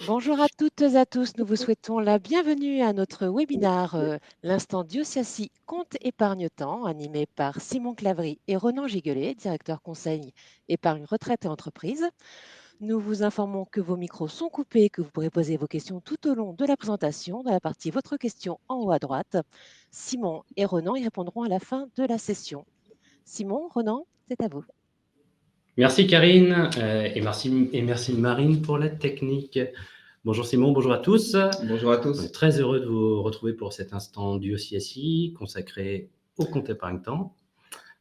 Bonjour à toutes et à tous, nous vous souhaitons la bienvenue à notre webinaire L'instant Diosiasie compte épargne-temps, animé par Simon Clavry et Ronan Giguelet, directeur conseil épargne retraite et entreprise. Nous vous informons que vos micros sont coupés, que vous pourrez poser vos questions tout au long de la présentation, dans la partie Votre question en haut à droite. Simon et Ronan y répondront à la fin de la session. Simon, Ronan, c'est à vous. Merci Karine et merci Marine pour la technique. Bonjour Simon, bonjour à tous. Bonjour à On est tous. très heureux de vous retrouver pour cet instant du OCSI consacré au compte épargne-temps.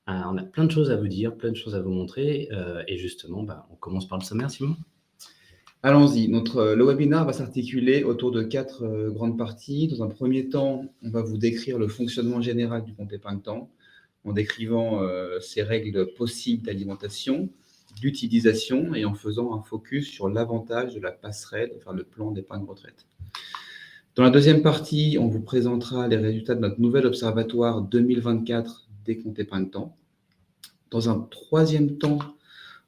On a plein de choses à vous dire, plein de choses à vous montrer et justement, on commence par le sommaire, Simon. Allons-y. Le webinaire va s'articuler autour de 4 grandes parties. Dans un premier temps, on va vous décrire le fonctionnement général du compte épargne-temps en décrivant ses règles possibles d'alimentation, d'utilisation et en faisant un focus sur l'avantage de la passerelle, enfin le plan d'épargne retraite. Dans la deuxième partie, on vous présentera les résultats de notre nouvel observatoire 2024 des comptes épargne-temps. Dans un troisième temps,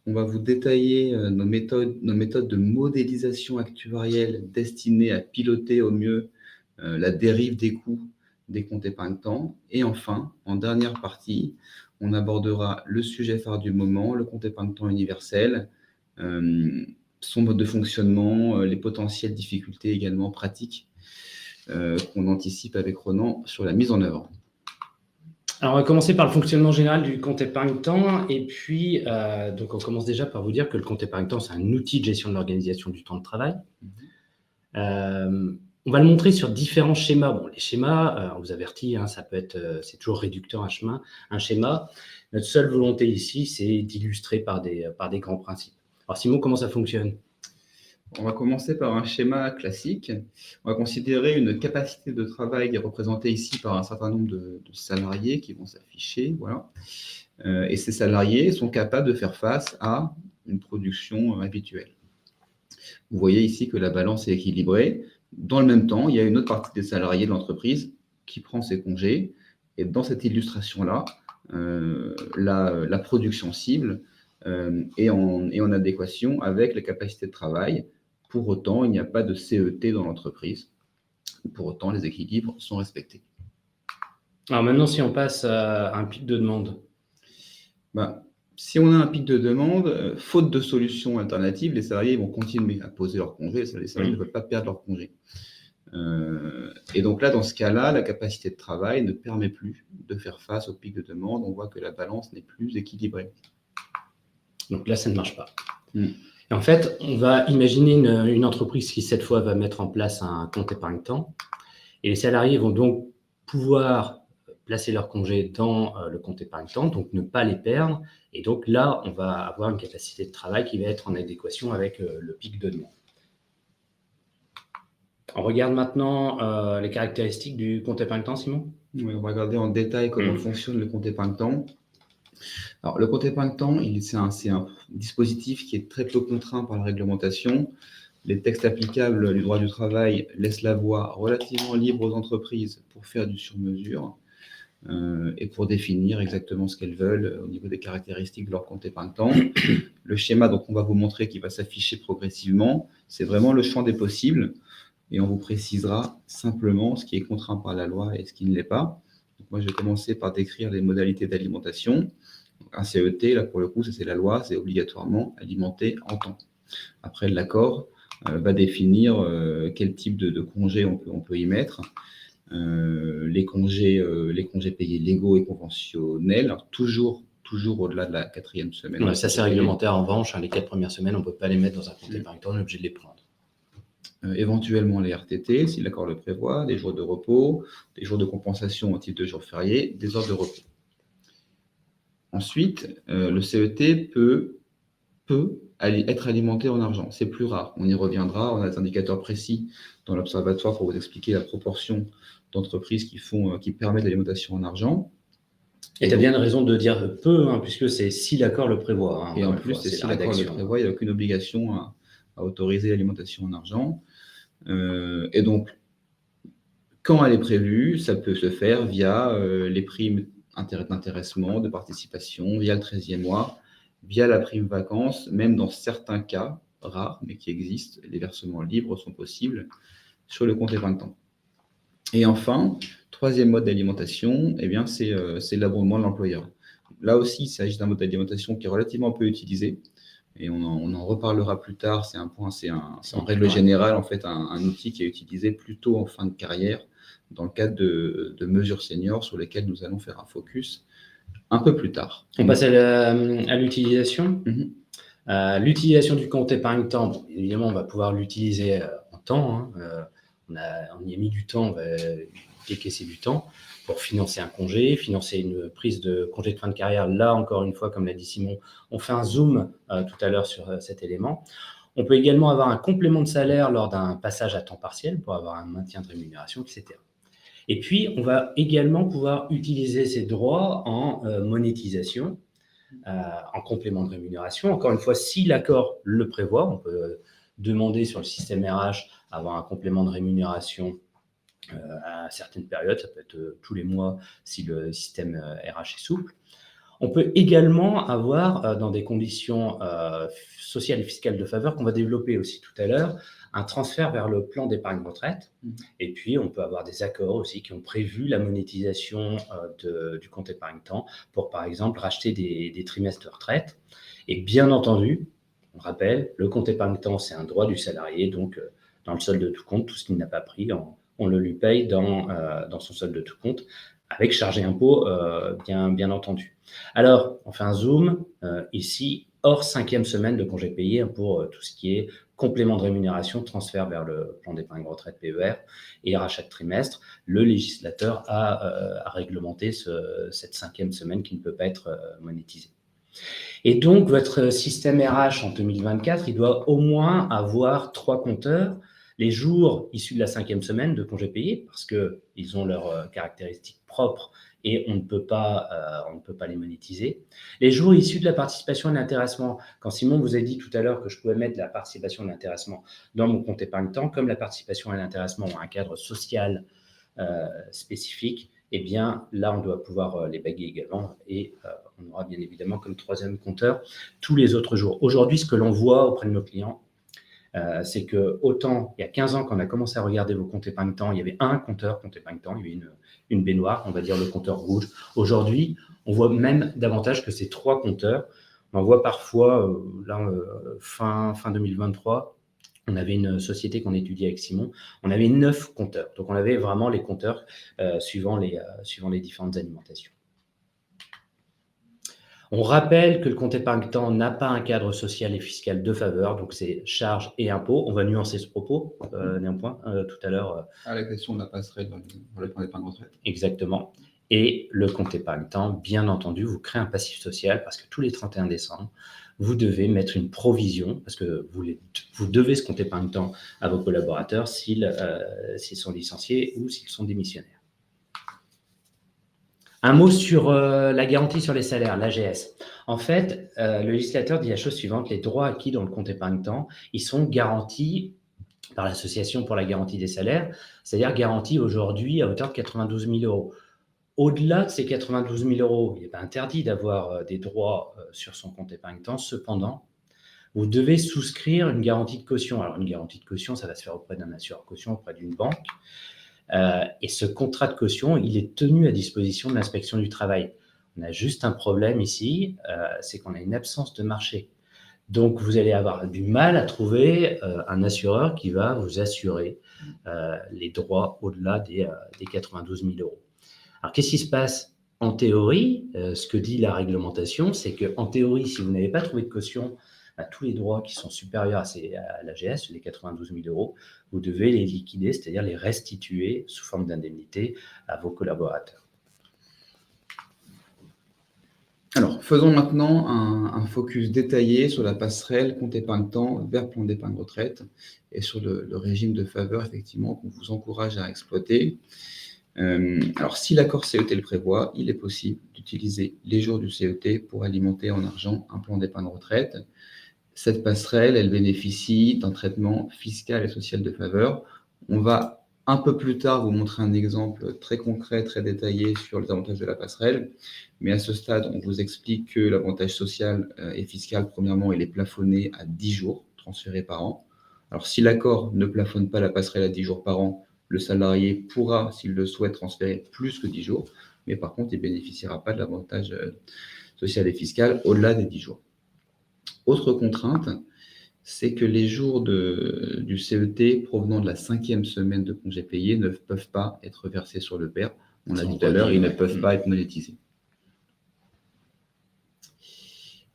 on va vous détailler nos méthodes de modélisation actuarielle destinées à piloter au mieux la dérive des coûts des comptes épargne-temps. Et enfin, en dernière partie, on abordera le sujet phare du moment, le compte épargne-temps universel, son mode de fonctionnement, les potentielles difficultés également pratiques qu'on anticipe avec Ronan sur la mise en œuvre. Alors, on va commencer par le fonctionnement général du compte épargne-temps. Et puis, donc on commence déjà par vous dire que le compte épargne-temps, c'est un outil de gestion de l'organisation du temps de travail. On va le montrer sur différents schémas. Bon, les schémas, on vous avertit, ça peut être, c'est toujours réducteur un schéma. Notre seule volonté ici, c'est d'illustrer par des grands principes. Alors Simon, comment ça fonctionne ? On va commencer par un schéma classique. On va considérer une capacité de travail représentée ici par un certain nombre de salariés qui vont s'afficher. Voilà. Et ces salariés sont capables de faire face à une production habituelle. Vous voyez ici que la balance est équilibrée. Dans le même temps, il y a une autre partie des salariés de l'entreprise qui prend ses congés. Et dans cette illustration-là, la production cible est en adéquation avec la capacité de travail. Pour autant, il n'y a pas de CET dans l'entreprise. Pour autant, les équilibres sont respectés. Alors maintenant, si on passe à un pic de demande. Si on a un pic de demande, faute de solution alternative, les salariés vont continuer à poser leurs congés. Les salariés ne veulent pas perdre leurs congés. Et donc là, dans ce cas-là, la capacité de travail ne permet plus de faire face au pic de demande. On voit que la balance n'est plus équilibrée. Donc là, ça ne marche pas. Et en fait, on va imaginer une entreprise qui, cette fois, va mettre en place un compte épargne-temps. Et les salariés vont donc pouvoir placer leurs congés dans le compte épargne-temps, donc ne pas les perdre. Et donc là, on va avoir une capacité de travail qui va être en adéquation avec le pic de demande. On regarde maintenant les caractéristiques du compte épargne-temps, Simon ? Oui, on va regarder en détail comment fonctionne le compte épargne-temps. Alors, le compte épargne-temps, c'est un dispositif qui est très peu contraint par la réglementation. Les textes applicables du droit du travail laissent la voie relativement libre aux entreprises pour faire du sur-mesure et pour définir exactement ce qu'elles veulent au niveau des caractéristiques de leur compte épargne-temps. Le schéma donc, on va vous montrer qui va s'afficher progressivement, c'est vraiment le champ des possibles et on vous précisera simplement ce qui est contraint par la loi et ce qui ne l'est pas. Donc, moi, je vais commencer par décrire les modalités d'alimentation. Un CET, là pour le coup, ça c'est la loi, c'est obligatoirement alimenté en temps. Après, l'accord va définir quel type de congé on peut y mettre. Les congés payés légaux et conventionnels, alors toujours au-delà de la 4e semaine. Ouais, ça c'est réglementaire en revanche, les 4 premières semaines, on ne peut pas les mettre dans un compte épargne-temps, on est obligé de les prendre. Éventuellement les RTT, si l'accord le prévoit, des jours de repos, des jours de compensation au titre de jours fériés, des heures de repos. Ensuite, le CET peut être alimenté en argent. C'est plus rare. On y reviendra. On a des indicateurs précis dans l'observatoire pour vous expliquer la proportion d'entreprises qui permettent l'alimentation en argent. Et tu as bien raison de dire peu, puisque c'est si l'accord le prévoit. Et en plus, c'est si l'accord le prévoit, il n'y a aucune obligation à autoriser l'alimentation en argent. Et donc, quand elle est prévue, ça peut se faire via les primes d'intéressement, de participation, via le 13e mois, via la prime vacances, même dans certains cas, rares, mais qui existent. Les versements libres sont possibles sur le compte épargne-temps. Et enfin, troisième mode d'alimentation, eh bien, c'est l'abondement de l'employeur. Là aussi, il s'agit d'un mode d'alimentation qui est relativement peu utilisé, et on en reparlera plus tard. C'est en règle générale en fait un outil qui est utilisé plutôt en fin de carrière dans le cadre de mesures seniors sur lesquelles nous allons faire un focus un peu plus tard. On passe à l'utilisation. L'utilisation du compte épargne-temps, bon, évidemment, on va pouvoir l'utiliser en temps. On y a mis du temps, on va décaisser du temps pour financer un congé, financer une prise de congé de fin de carrière. Là, encore une fois, comme l'a dit Simon, on fait un zoom tout à l'heure sur cet élément. On peut également avoir un complément de salaire lors d'un passage à temps partiel pour avoir un maintien de rémunération, etc. Et puis, on va également pouvoir utiliser ces droits en monétisation, en complément de rémunération. Encore une fois, si l'accord le prévoit, on peut demander sur le système RH avoir un complément de rémunération à certaines périodes, ça peut être tous les mois si le système RH est souple. On peut également avoir, dans des conditions sociales et fiscales de faveur qu'on va développer aussi tout à l'heure, un transfert vers le plan d'épargne retraite. Et puis, on peut avoir des accords aussi qui ont prévu la monétisation du compte épargne-temps pour, par exemple, racheter des trimestres de retraite. Et bien entendu, on rappelle, le compte épargne-temps, c'est un droit du salarié. Donc, dans le solde de tout compte, tout ce qu'il n'a pas pris, on le lui paye dans son solde de tout compte, avec charge et impôt, bien entendu. Alors, on fait un zoom ici, hors 5e semaine de congé payé pour tout ce qui est complément de rémunération, transfert vers le plan d'épargne retraite PER et rachat de trimestre. Le législateur a réglementé cette 5e semaine qui ne peut pas être monétisée. Et donc, votre système RH en 2024, il doit au moins avoir 3 compteurs. Les jours issus de la 5e semaine de congé payé, parce qu'ils ont leurs caractéristiques propres et on ne peut pas les monétiser. Les jours issus de la participation et l'intéressement, quand Simon vous a dit tout à l'heure que je pouvais mettre la participation et l'intéressement dans mon compte épargne-temps, comme la participation et l'intéressement ont un cadre social spécifique, eh bien là, on doit pouvoir les baguer également et on aura bien évidemment comme 3e compteur tous les autres jours. Aujourd'hui, ce que l'on voit auprès de nos clients, c'est que autant il y a 15 ans, quand on a commencé à regarder vos comptes épargne-temps, il y avait un compteur compte épargne-temps, il y avait une baignoire, on va dire le compteur rouge. Aujourd'hui, on voit même davantage que ces 3 compteurs. On en voit parfois, fin 2023, on avait une société qu'on étudiait avec Simon, on avait 9 compteurs. Donc, on avait vraiment les compteurs suivant les différentes alimentations. On rappelle que le compte épargne-temps n'a pas un cadre social et fiscal de faveur, donc c'est charges et impôts. On va nuancer ce propos, néanmoins, tout à l'heure. À la question de la passerelle pour le plan d'épargne retraite. Exactement. Et le compte épargne-temps, bien entendu, vous crée un passif social parce que tous les 31 décembre, vous devez mettre une provision, parce que vous devez ce compte épargne-temps à vos collaborateurs s'ils sont licenciés ou s'ils sont démissionnaires. Un mot sur la garantie sur les salaires, l'AGS. En fait, le législateur dit la chose suivante, les droits acquis dans le compte épargne-temps, ils sont garantis par l'Association pour la garantie des salaires, c'est-à-dire garantis aujourd'hui à hauteur de 92 000 euros. Au-delà de ces 92 000 euros, il n'est pas interdit d'avoir des droits sur son compte épargne-temps. Cependant, vous devez souscrire une garantie de caution. Alors, une garantie de caution, ça va se faire auprès d'un assureur caution, auprès d'une banque. Et ce contrat de caution, il est tenu à disposition de l'inspection du travail. On a juste un problème ici, c'est qu'on a une absence de marché. Donc, vous allez avoir du mal à trouver un assureur qui va vous assurer les droits au-delà des 92 000 euros. Alors, qu'est-ce qui se passe en théorie? Ce que dit la réglementation, c'est qu'en théorie, si vous n'avez pas trouvé de caution, tous les droits qui sont supérieurs à l'AGS, les 92 000 euros, vous devez les liquider, c'est-à-dire les restituer sous forme d'indemnité à vos collaborateurs. Alors, faisons maintenant un focus détaillé sur la passerelle compte épargne-temps vers plan d'épargne retraite et sur le régime de faveur, effectivement, qu'on vous encourage à exploiter. Alors, si l'accord CET le prévoit, il est possible d'utiliser les jours du CET pour alimenter en argent un plan d'épargne retraite. Cette passerelle, elle bénéficie d'un traitement fiscal et social de faveur. On va un peu plus tard vous montrer un exemple très concret, très détaillé sur les avantages de la passerelle. Mais à ce stade, on vous explique que l'avantage social et fiscal, premièrement, il est plafonné à 10 jours, transférés par an. Alors, si l'accord ne plafonne pas la passerelle à 10 jours par an, le salarié pourra, s'il le souhaite, transférer plus que 10 jours, mais par contre, il ne bénéficiera pas de l'avantage social et fiscal au-delà des 10 jours. Autre contrainte, c'est que les jours du CET provenant de la 5e semaine de congé payé ne peuvent pas être versés sur le père. On l'a dit tout à l'heure, ils ne peuvent pas être monétisés.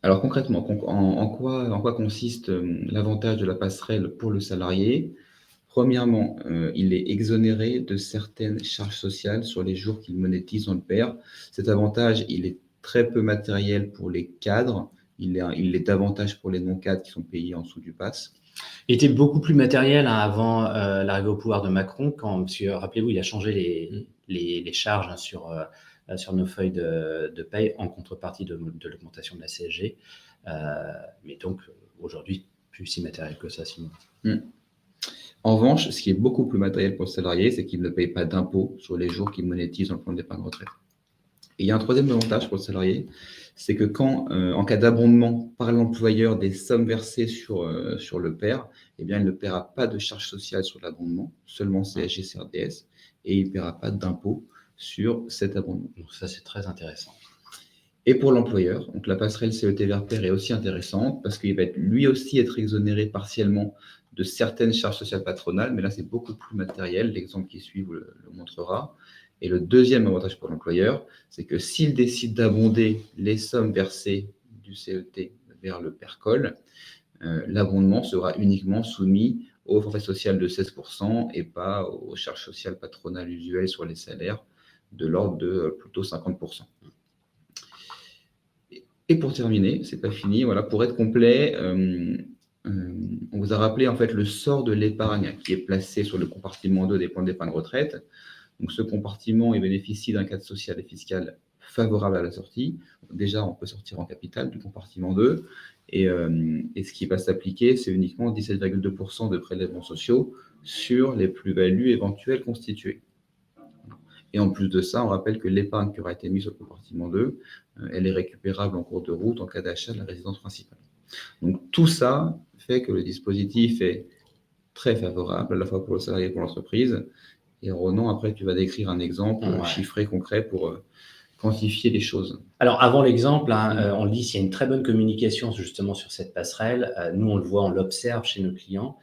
Alors concrètement, en quoi consiste l'avantage de la passerelle pour le salarié? Premièrement, il est exonéré de certaines charges sociales sur les jours qu'il monétise dans le père. Cet avantage, il est très peu matériel pour les cadres. Il est davantage pour les non-cadres qui sont payés en dessous du pass. Il était beaucoup plus matériel avant l'arrivée au pouvoir de Macron, parce que rappelez-vous, il a changé les charges sur nos feuilles de paye en contrepartie de l'augmentation de la CSG. Mais donc, aujourd'hui, plus si matériel que ça, sinon. En revanche, ce qui est beaucoup plus matériel pour le salarié, c'est qu'il ne paye pas d'impôt sur les jours qu'il monétise dans le plan d'épargne retraite. Et il y a un troisième avantage pour le salarié, c'est que en cas d'abondement par l'employeur des sommes versées sur le père, eh bien, il ne paiera pas de charges sociales sur l'abondement, seulement CSG, CRDS, et il ne paiera pas d'impôt sur cet abondement. Donc ça, c'est très intéressant. Et pour l'employeur, donc la passerelle CET vers père est aussi intéressante parce qu'il va lui aussi être exonéré partiellement de certaines charges sociales patronales, mais là, c'est beaucoup plus matériel. L'exemple qui suit vous le montrera. Et le deuxième avantage pour l'employeur, c'est que s'il décide d'abonder les sommes versées du CET vers le PERCOL, l'abondement sera uniquement soumis au forfait social de 16% et pas aux charges sociales patronales usuelles sur les salaires de l'ordre de plutôt 50%. Et pour terminer, c'est pas fini, voilà, pour être complet, on vous a rappelé en fait le sort de l'épargne qui est placé sur le compartiment 2 des plans d'épargne retraite. Donc ce compartiment, il bénéficie d'un cadre social et fiscal favorable à la sortie. Donc, déjà, on peut sortir en capital du compartiment 2. Et ce qui va s'appliquer, c'est uniquement 17,2% de prélèvements sociaux sur les plus-values éventuelles constituées. Et en plus de ça, on rappelle que l'épargne qui aura été mise au compartiment 2, elle est récupérable en cours de route en cas d'achat de la résidence principale. Donc tout ça fait que le dispositif est très favorable à la fois pour le salarié et pour l'entreprise. Et Ronan, après, tu vas décrire un exemple chiffré, concret pour quantifier les choses. Alors, avant l'exemple, on le dit, s'il y a une très bonne communication justement sur cette passerelle, nous, on le voit, on l'observe chez nos clients,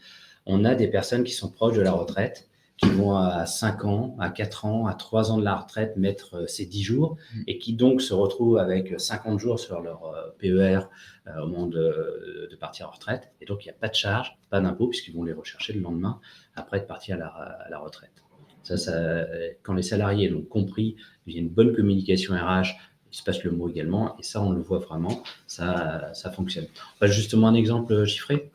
on a des personnes qui sont proches de la retraite, qui vont à 5 ans, à 4 ans, à 3 ans de la retraite mettre ces 10 jours et qui donc se retrouvent avec 50 jours sur leur PER au moment de partir en retraite. Et donc, il n'y a pas de charge, pas d'impôt, puisqu'ils vont les rechercher le lendemain après de partir à la retraite. Quand les salariés l'ont compris, il y a une bonne communication RH, il se passe le mot également, et ça, on le voit vraiment, ça fonctionne. Justement, un exemple chiffré.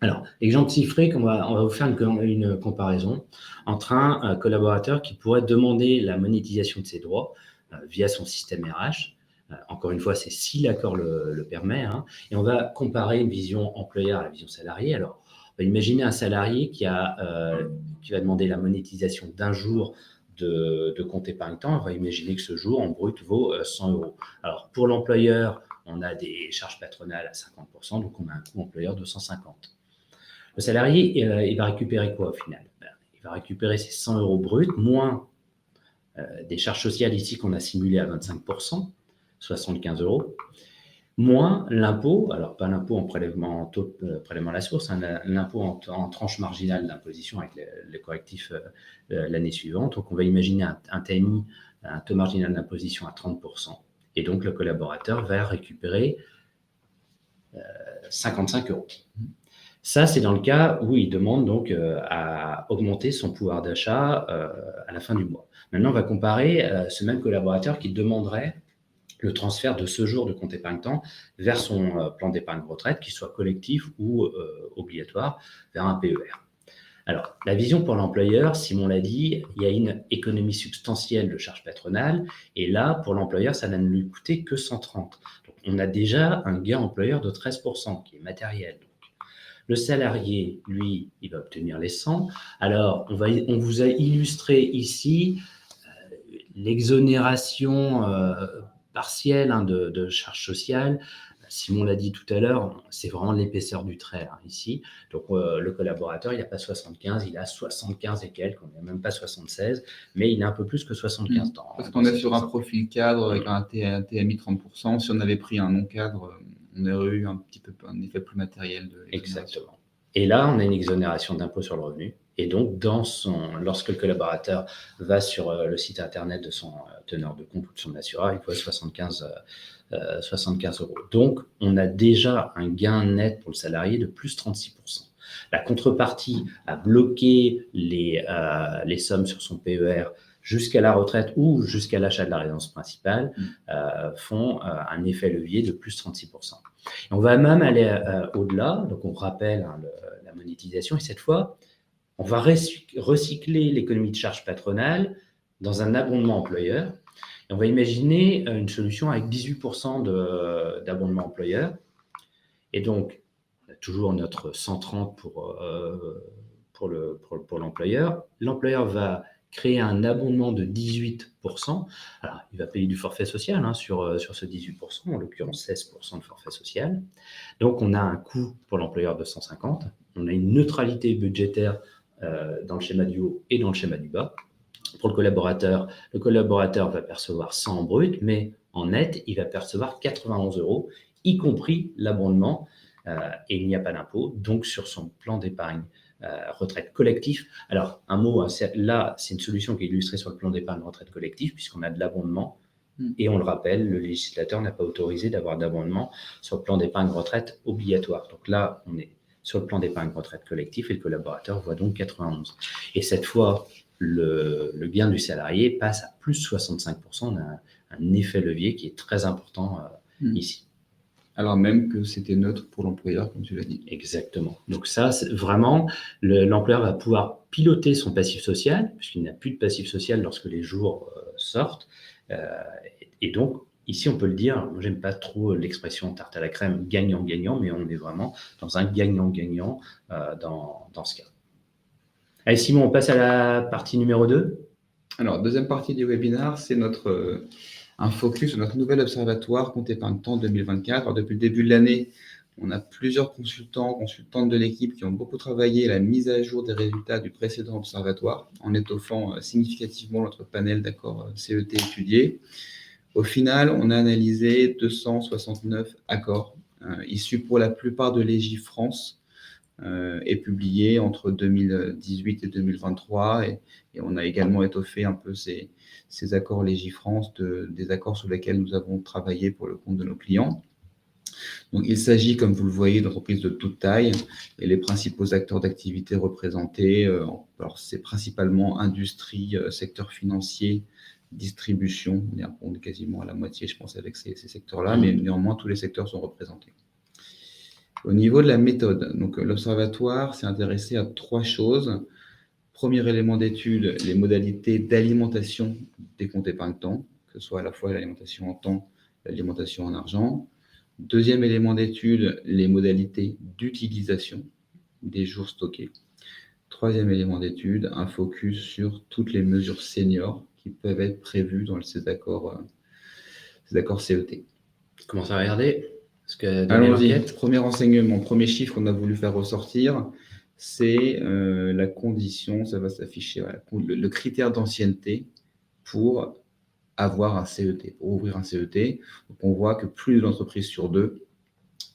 Alors, exemple chiffré, on va vous faire une comparaison entre un collaborateur qui pourrait demander la monétisation de ses droits via son système RH. Encore une fois, c'est si l'accord le permet. Et on va comparer une vision employeur à la vision salarié. Alors, on va imaginer un salarié qui va demander la monétisation d'un jour de compte épargne-temps. On va imaginer que ce jour, en brut, vaut 100 €. Alors, pour l'employeur, on a des charges patronales à 50%, donc on a un coût employeur de 150. Le salarié, il va récupérer quoi au final? Il va récupérer ses 100 € bruts, moins des charges sociales ici qu'on a simulées à 25%, 75 €, moins l'impôt, alors pas l'impôt en prélèvement à la source, l'impôt en tranche marginale d'imposition avec les correctifs l'année suivante. Donc on va imaginer un TMI, un taux marginal d'imposition à 30%. Et donc le collaborateur va récupérer 55 €. Ça, c'est dans le cas où il demande donc à augmenter son pouvoir d'achat à la fin du mois. Maintenant, on va comparer ce même collaborateur qui demanderait le transfert de ce jour de compte épargne-temps vers son plan d'épargne retraite, qu'il soit collectif ou obligatoire, vers un PER. Alors, la vision pour l'employeur, Simon l'a dit, il y a une économie substantielle de charges patronales, et là, pour l'employeur, ça n'a ne lui coûté que 130. Donc, on a déjà un gain employeur de 13%, qui est matériel. Le salarié, lui, il va obtenir les 100. Alors, on vous a illustré ici l'exonération partielle de charges sociales. Simon l'a dit tout à l'heure, c'est vraiment l'épaisseur du trait ici. Donc, le collaborateur, il n'a pas 75, il a 75 et quelques, on n'est même pas 76, mais il a un peu plus que 75 ans. Parce qu'on est sur un profil cadre avec un TMI 30%. Si on avait pris un non-cadre, on aurait eu un petit peu un effet plus matériel de l'exonération. Exactement. Et là, on a une exonération d'impôt sur le revenu. Et donc, lorsque le collaborateur va sur le site internet de son teneur de compte ou de son assureur, il voit 75 €. Donc, on a déjà un gain net pour le salarié de plus 36%. La contrepartie à bloquer les sommes sur son PER jusqu'à la retraite ou jusqu'à l'achat de la résidence principale font un effet levier de plus 36%. Et on va même aller au-delà, donc on rappelle la monétisation, et cette fois, on va recycler l'économie de charges patronales dans un abondement employeur. Et on va imaginer une solution avec 18% d'abondement employeur. Et donc, on a toujours notre 130 pour l'employeur. L'employeur va créer un abondement de 18%. Alors, il va payer du forfait social sur ce 18%, en l'occurrence 16% de forfait social. Donc, on a un coût pour l'employeur de 150. On a une neutralité budgétaire dans le schéma du haut et dans le schéma du bas. Pour le collaborateur va percevoir 100 en brut, mais en net, il va percevoir 91 €, y compris l'abondement, et il n'y a pas d'impôt, donc sur son plan d'épargne retraite collectif. Alors, un mot, là, c'est une solution qui est illustrée sur le plan d'épargne retraite collectif, puisqu'on a de l'abondement, et on le rappelle, le législateur n'a pas autorisé d'avoir d'abondement sur le plan d'épargne retraite obligatoire. Donc là, on est sur le plan d'épargne retraite collectif et le collaborateur voit donc 91. Et cette fois, le gain du salarié passe à plus 65%. On a un effet levier qui est très important ici. Alors même que c'était neutre pour l'employeur, comme tu l'as dit. Exactement. Donc ça, vraiment, l'employeur va pouvoir piloter son passif social, puisqu'il n'a plus de passif social lorsque les jours sortent. Et donc, ici, on peut le dire, moi, j'aime pas trop l'expression tarte à la crème, gagnant-gagnant, mais on est vraiment dans un gagnant-gagnant dans ce cas. Allez, Simon, on passe à la partie numéro 2. Alors, deuxième partie du webinaire, c'est un focus sur notre nouvel observatoire Compte Épargne Temps 2024. Alors, depuis le début de l'année, on a plusieurs consultantes de l'équipe qui ont beaucoup travaillé à la mise à jour des résultats du précédent observatoire en étoffant significativement notre panel d'accords CET étudiés. Au final, on a analysé 269 accords issus pour la plupart de Légifrance et publiés entre 2018 et 2023. Et on a également étoffé un peu ces accords Légifrance des accords sur lesquels nous avons travaillé pour le compte de nos clients. Donc, il s'agit, comme vous le voyez, d'entreprises de toute taille et les principaux acteurs d'activité représentés, alors c'est principalement industrie, secteur financier, distribution, on est quasiment à la moitié, je pense, avec ces secteurs-là, mais néanmoins, tous les secteurs sont représentés. Au niveau de la méthode, donc l'Observatoire s'est intéressé à 3 choses. Premier élément d'étude, les modalités d'alimentation des comptes épargne-temps, que ce soit à la fois l'alimentation en temps, l'alimentation en argent. Deuxième élément d'étude, les modalités d'utilisation des jours stockés. Troisième élément d'étude, un focus sur toutes les mesures seniors qui peuvent être prévues dans ces accords CET. Commence à regarder. Allons-y. Premier renseignement, premier chiffre qu'on a voulu faire ressortir, c'est la condition, ça va s'afficher, voilà, le critère d'ancienneté pour avoir un CET, pour ouvrir un CET. Donc on voit que plus d'une entreprise sur 2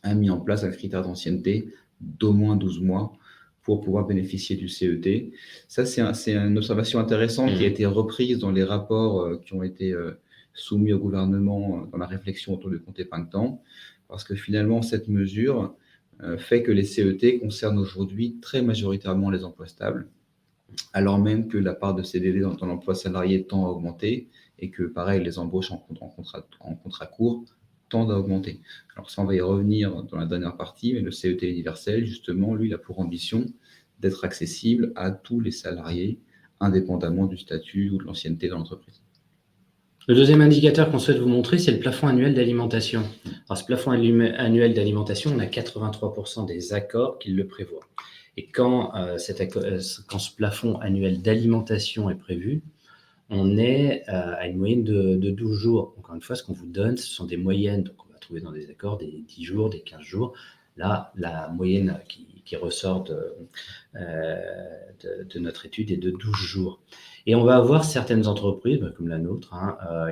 a mis en place un critère d'ancienneté d'au moins 12 mois pour pouvoir bénéficier du CET. Ça, c'est une observation intéressante qui a été reprise dans les rapports qui ont été soumis au gouvernement dans la réflexion autour du compte épargne-temps, parce que finalement, cette mesure fait que les CET concernent aujourd'hui très majoritairement les emplois stables, alors même que la part de CDD dans l'emploi salarié tend à augmenter et que, pareil, les embauches en contrat court tendent à augmenter. Alors ça, on va y revenir dans la dernière partie, mais le CET universel, justement, lui, il a pour ambition d'être accessible à tous les salariés, indépendamment du statut ou de l'ancienneté dans l'entreprise. Le deuxième indicateur qu'on souhaite vous montrer, c'est le plafond annuel d'alimentation. Alors, ce plafond annuel d'alimentation, on a 83% des accords qui le prévoient. Et quand ce plafond annuel d'alimentation est prévu, on est à une moyenne de 12 jours. Encore une fois, ce qu'on vous donne, ce sont des moyennes. Donc, on va retrouver dans des accords des 10 jours, des 15 jours. Là, la moyenne qui ressort de notre étude est de 12 jours. Et on va avoir certaines entreprises, comme la nôtre,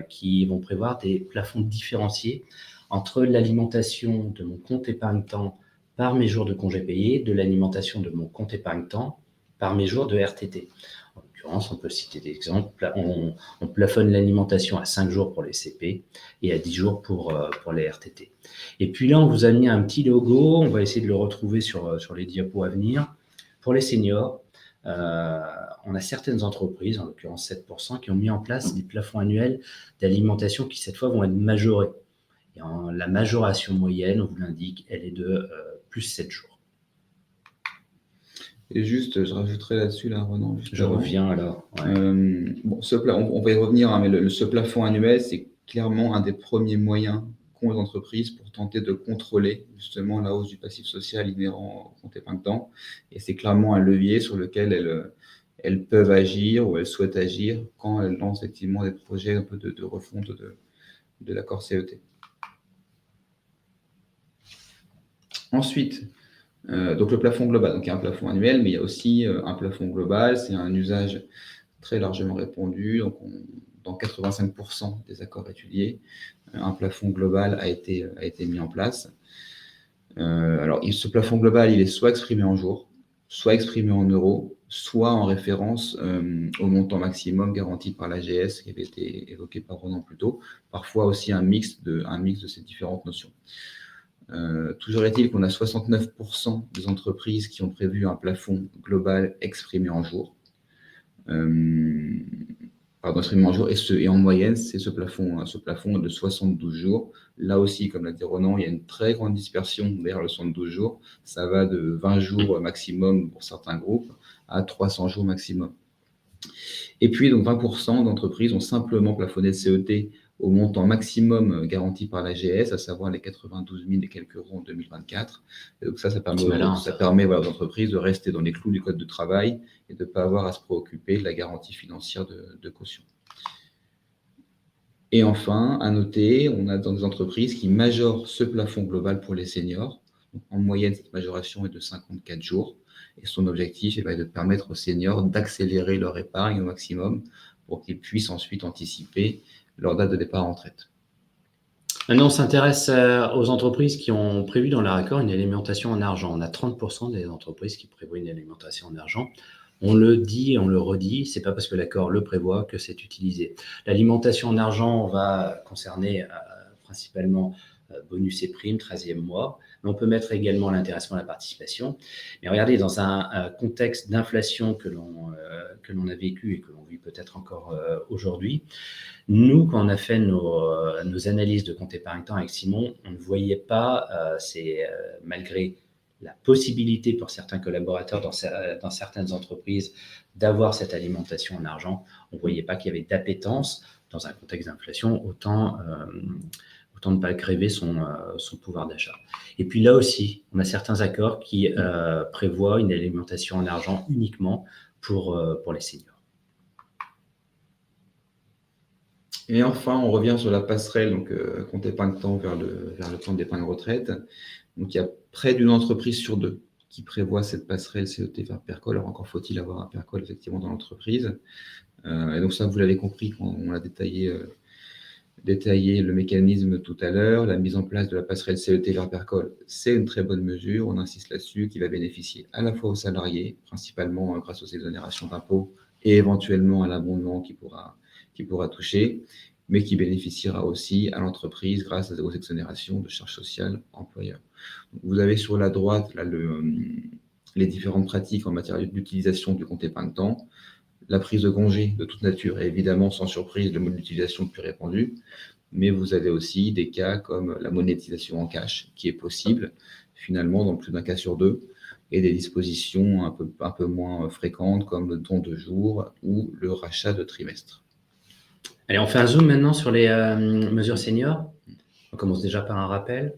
qui vont prévoir des plafonds différenciés entre l'alimentation de mon compte épargne-temps par mes jours de congés payés, de l'alimentation de mon compte épargne-temps par mes jours de RTT. En l'occurrence, on peut citer des exemples. On plafonne l'alimentation à 5 jours pour les CP et à 10 jours pour les RTT. Et puis là, on vous a mis un petit logo. On va essayer de le retrouver sur les diapos à venir. Pour les seniors, on a certaines entreprises, en l'occurrence 7%, qui ont mis en place des plafonds annuels d'alimentation qui, cette fois, vont être majorés. Et la majoration moyenne, on vous l'indique, elle est de plus 7 jours. Et juste, je rajouterai là-dessus, là, Ronan. Je reviens alors. Ouais. Bon, on va y revenir, hein, mais ce plafond annuel, c'est clairement un des premiers moyens qu'ont les entreprises pour tenter de contrôler justement la hausse du passif social inhérent au compte épargne-temps. Et c'est clairement un levier sur lequel elles peuvent agir ou elles souhaitent agir quand elles lancent effectivement des projets un peu de refonte de l'accord CET. Ensuite, donc le plafond global, donc il y a un plafond annuel, mais il y a aussi un plafond global, c'est un usage très largement répandu, donc dans 85% des accords étudiés, un plafond global a été mis en place. Alors ce plafond global, il est soit exprimé en jours, soit exprimé en euros, soit en référence au montant maximum garanti par l'AGS qui avait été évoqué par Ronan plus tôt, parfois aussi un mix de ces différentes notions. Toujours est-il qu'on a 69% des entreprises qui ont prévu un plafond global exprimé en jours. Exprimé en jours, et en moyenne, c'est ce plafond de 72 jours. Là aussi, comme l'a dit Ronan, il y a une très grande dispersion derrière le 72 jours. Ça va de 20 jours maximum pour certains groupes à 300 jours maximum. Et puis, donc 20% d'entreprises ont simplement plafonné le CET au montant maximum garanti par l'AGS, à savoir les 92 000 et quelques euros en 2024. Et donc ça permet aux entreprises de rester dans les clous du code de travail et de ne pas avoir à se préoccuper de la garantie financière de caution. Et enfin, à noter, on a dans des entreprises qui majorent ce plafond global pour les seniors. Donc, en moyenne, cette majoration est de 54 jours. Et son objectif est de permettre aux seniors d'accélérer leur épargne au maximum pour qu'ils puissent ensuite anticiper leur date de départ en retraite. Maintenant, on s'intéresse aux entreprises qui ont prévu dans leur accord une alimentation en argent. On a 30% des entreprises qui prévoient une alimentation en argent. On le dit et on le redit, c'est pas parce que l'accord le prévoit que c'est utilisé. L'alimentation en argent va concerner principalement bonus et primes, 13e mois, mais on peut mettre également l'intéressement à la participation. Mais regardez, dans un contexte d'inflation que l'on a vécu et que l'on vit peut-être encore aujourd'hui, nous, quand on a fait nos analyses de compte épargne-temps avec Simon, on ne voyait pas, malgré la possibilité pour certains collaborateurs dans certaines entreprises d'avoir cette alimentation en argent, on ne voyait pas qu'il y avait d'appétence dans un contexte d'inflation, autant ne pas gréver son pouvoir d'achat. Et puis là aussi, on a certains accords qui prévoient une alimentation en argent uniquement pour les seniors. Et enfin, on revient sur la passerelle, donc compte épargne-temps vers le compte d'épargne retraite. Donc, il y a près d'une entreprise sur deux qui prévoit cette passerelle CET vers Percol. Alors, encore faut-il avoir un Percol effectivement dans l'entreprise. Et donc, ça, vous l'avez compris quand on a détaillé le mécanisme tout à l'heure. La mise en place de la passerelle CET vers Percol, c'est une très bonne mesure. On insiste là-dessus, qui va bénéficier à la fois aux salariés, principalement grâce aux exonérations d'impôts et éventuellement à l'abondement qui pourra toucher, mais qui bénéficiera aussi à l'entreprise grâce aux exonérations de charges sociales employeurs. Vous avez sur la droite là, les différentes pratiques en matière d'utilisation du compte épargne-temps. La prise de congé de toute nature est évidemment sans surprise le mode d'utilisation le plus répandu, mais vous avez aussi des cas comme la monétisation en cash qui est possible finalement dans plus d'un cas sur deux, et des dispositions un peu moins fréquentes comme le don de jour ou le rachat de trimestre. Allez, on fait un zoom maintenant sur les mesures seniors. On commence déjà par un rappel.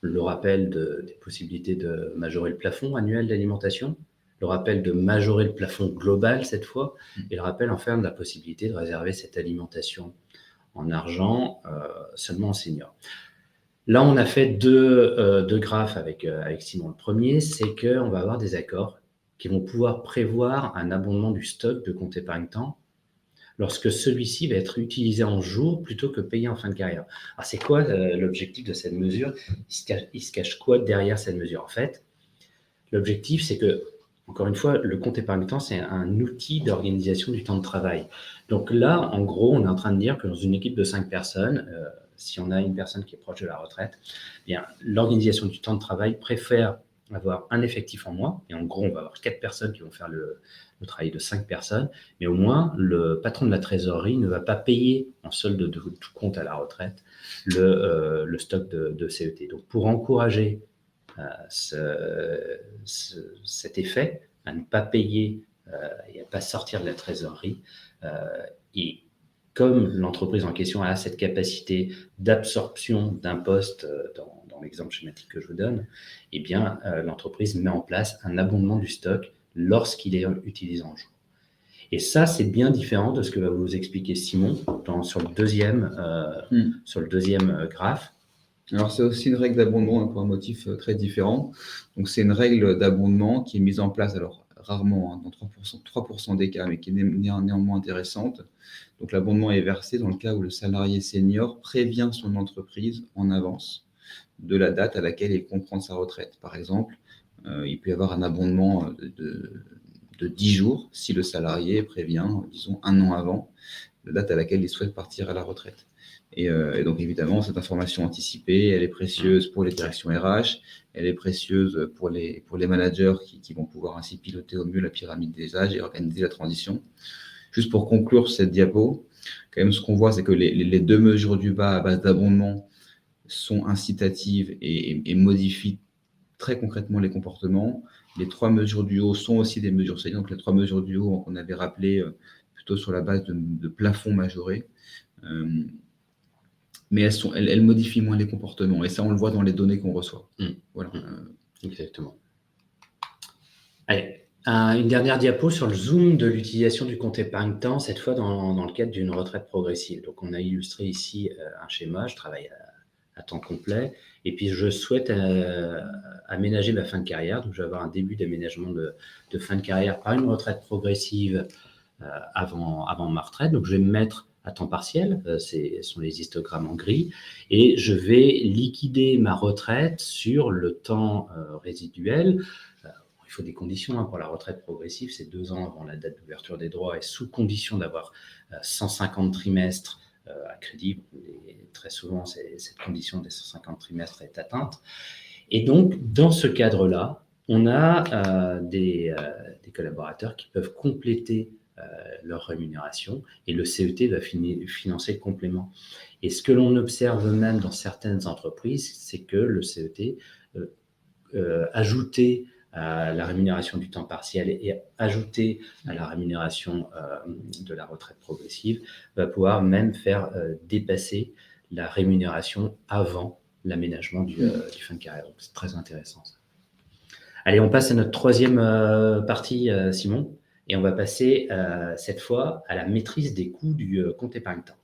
Le rappel des possibilités de majorer le plafond annuel d'alimentation, le rappel de majorer le plafond global cette fois, et le rappel enfin de la possibilité de réserver cette alimentation en argent seulement aux seniors. Là, on a fait deux graphes avec Simon. Le premier, c'est qu'on va avoir des accords qui vont pouvoir prévoir un abondement du stock de compte épargne-temps lorsque celui-ci va être utilisé en jour plutôt que payé en fin de carrière. Alors, c'est quoi l'objectif de cette mesure? Il se cache quoi derrière cette mesure? En fait, l'objectif, c'est que, encore une fois, le compte épargne-temps, c'est un outil d'organisation du temps de travail. Donc là, en gros, on est en train de dire que dans une équipe de 5 personnes, si on a une personne qui est proche de la retraite, eh bien, l'organisation du temps de travail préfère avoir un effectif en moins. Et en gros, on va avoir 4 personnes qui vont faire le travail de 5 personnes. Mais au moins, le patron de la trésorerie ne va pas payer en solde de tout compte à la retraite le stock de CET. Donc, pour encourager cet effet à ne pas payer et à ne pas sortir de la trésorerie. Et comme l'entreprise en question a cette capacité d'absorption d'un poste dans l'exemple schématique que je vous donne, eh bien, l'entreprise met en place un abondement du stock lorsqu'il est utilisé en jour. Et ça, c'est bien différent de ce que va vous expliquer Simon sur le deuxième graphe. Alors, c'est aussi une règle d'abondement pour un motif très différent. Donc, c'est une règle d'abondement qui est mise en place, alors rarement, dans 3% des cas, mais qui est néanmoins intéressante. Donc, l'abondement est versé dans le cas où le salarié senior prévient son entreprise en avance de la date à laquelle il compte prendre sa retraite. Par exemple, il peut y avoir un abondement de 10 jours si le salarié prévient, disons, 1 an avant la date à laquelle il souhaite partir à la retraite. Et donc, évidemment, cette information anticipée, elle est précieuse pour les directions RH, elle est précieuse pour les managers qui vont pouvoir ainsi piloter au mieux la pyramide des âges et organiser la transition. Juste pour conclure cette diapo, quand même, ce qu'on voit, c'est que les deux mesures du bas à base d'abondement sont incitatives et modifient très concrètement les comportements. Les 3 mesures du haut sont aussi des mesures salientes. Donc, les 3 mesures du haut, on avait rappelé plutôt sur la base de plafonds majorés. Mais elles modifient moins les comportements. Et ça, on le voit dans les données qu'on reçoit. Voilà. Exactement. Allez, une dernière diapo sur le zoom de l'utilisation du compte épargne-temps, cette fois dans le cadre d'une retraite progressive. Donc, on a illustré ici un schéma. Je travaille à temps complet. Et puis, je souhaite aménager ma fin de carrière. Donc, je vais avoir un début d'aménagement de fin de carrière par une retraite progressive avant ma retraite. Donc, je vais me mettre à temps partiel, ce sont les histogrammes en gris, et je vais liquider ma retraite sur le temps résiduel. Il faut des conditions pour la retraite progressive, c'est 2 ans avant la date d'ouverture des droits et sous condition d'avoir 150 trimestres à crédit. Et très souvent, cette condition des 150 trimestres est atteinte. Et donc, dans ce cadre-là, on a des collaborateurs qui peuvent compléter leur rémunération et le CET va financer le complément. Et ce que l'on observe même dans certaines entreprises, c'est que le CET ajouté à la rémunération du temps partiel et ajouté à la rémunération de la retraite progressive va pouvoir même faire dépasser la rémunération avant l'aménagement du fin de carrière. Donc, c'est très intéressant, ça. Allez, on passe à notre troisième partie, Simon. Et on va passer cette fois à la maîtrise des coûts du compte épargne-temps.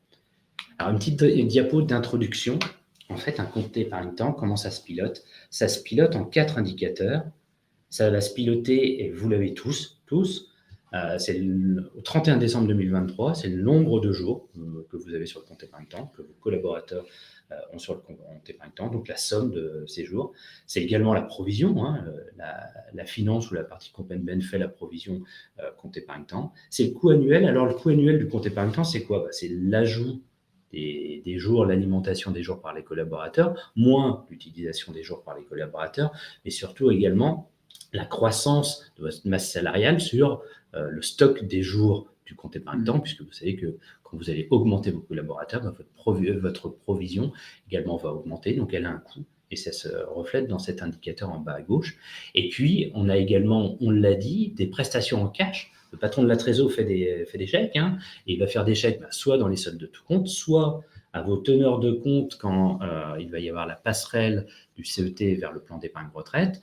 Alors, une petite diapo d'introduction. En fait, un compte épargne-temps, comment ça se pilote? Ça se pilote en 4 indicateurs. Ça va se piloter, et vous l'avez tous, c'est au 31 décembre 2023, c'est le nombre de jours que vous avez sur le compte épargne-temps, que vos collaborateurs ont sur le compte épargne-temps, donc la somme de ces jours. C'est également la provision, la finance ou la partie Compen fait la provision compte épargne-temps. C'est le coût annuel. Alors, le coût annuel du compte épargne-temps, c'est quoi? C'est l'ajout des jours, l'alimentation des jours par les collaborateurs, moins l'utilisation des jours par les collaborateurs, mais surtout également la croissance de votre masse salariale sur le stock des jours du compte épargne-temps, puisque vous savez que quand vous allez augmenter vos collaborateurs, votre provision également va augmenter, donc elle a un coût, et ça se reflète dans cet indicateur en bas à gauche. Et puis, on a également, on l'a dit, des prestations en cash. Le patron de la trésor fait des chèques, et il va faire des chèques soit dans les soldes de tout compte, soit à vos teneurs de compte quand il va y avoir la passerelle du CET vers le plan d'épargne retraite,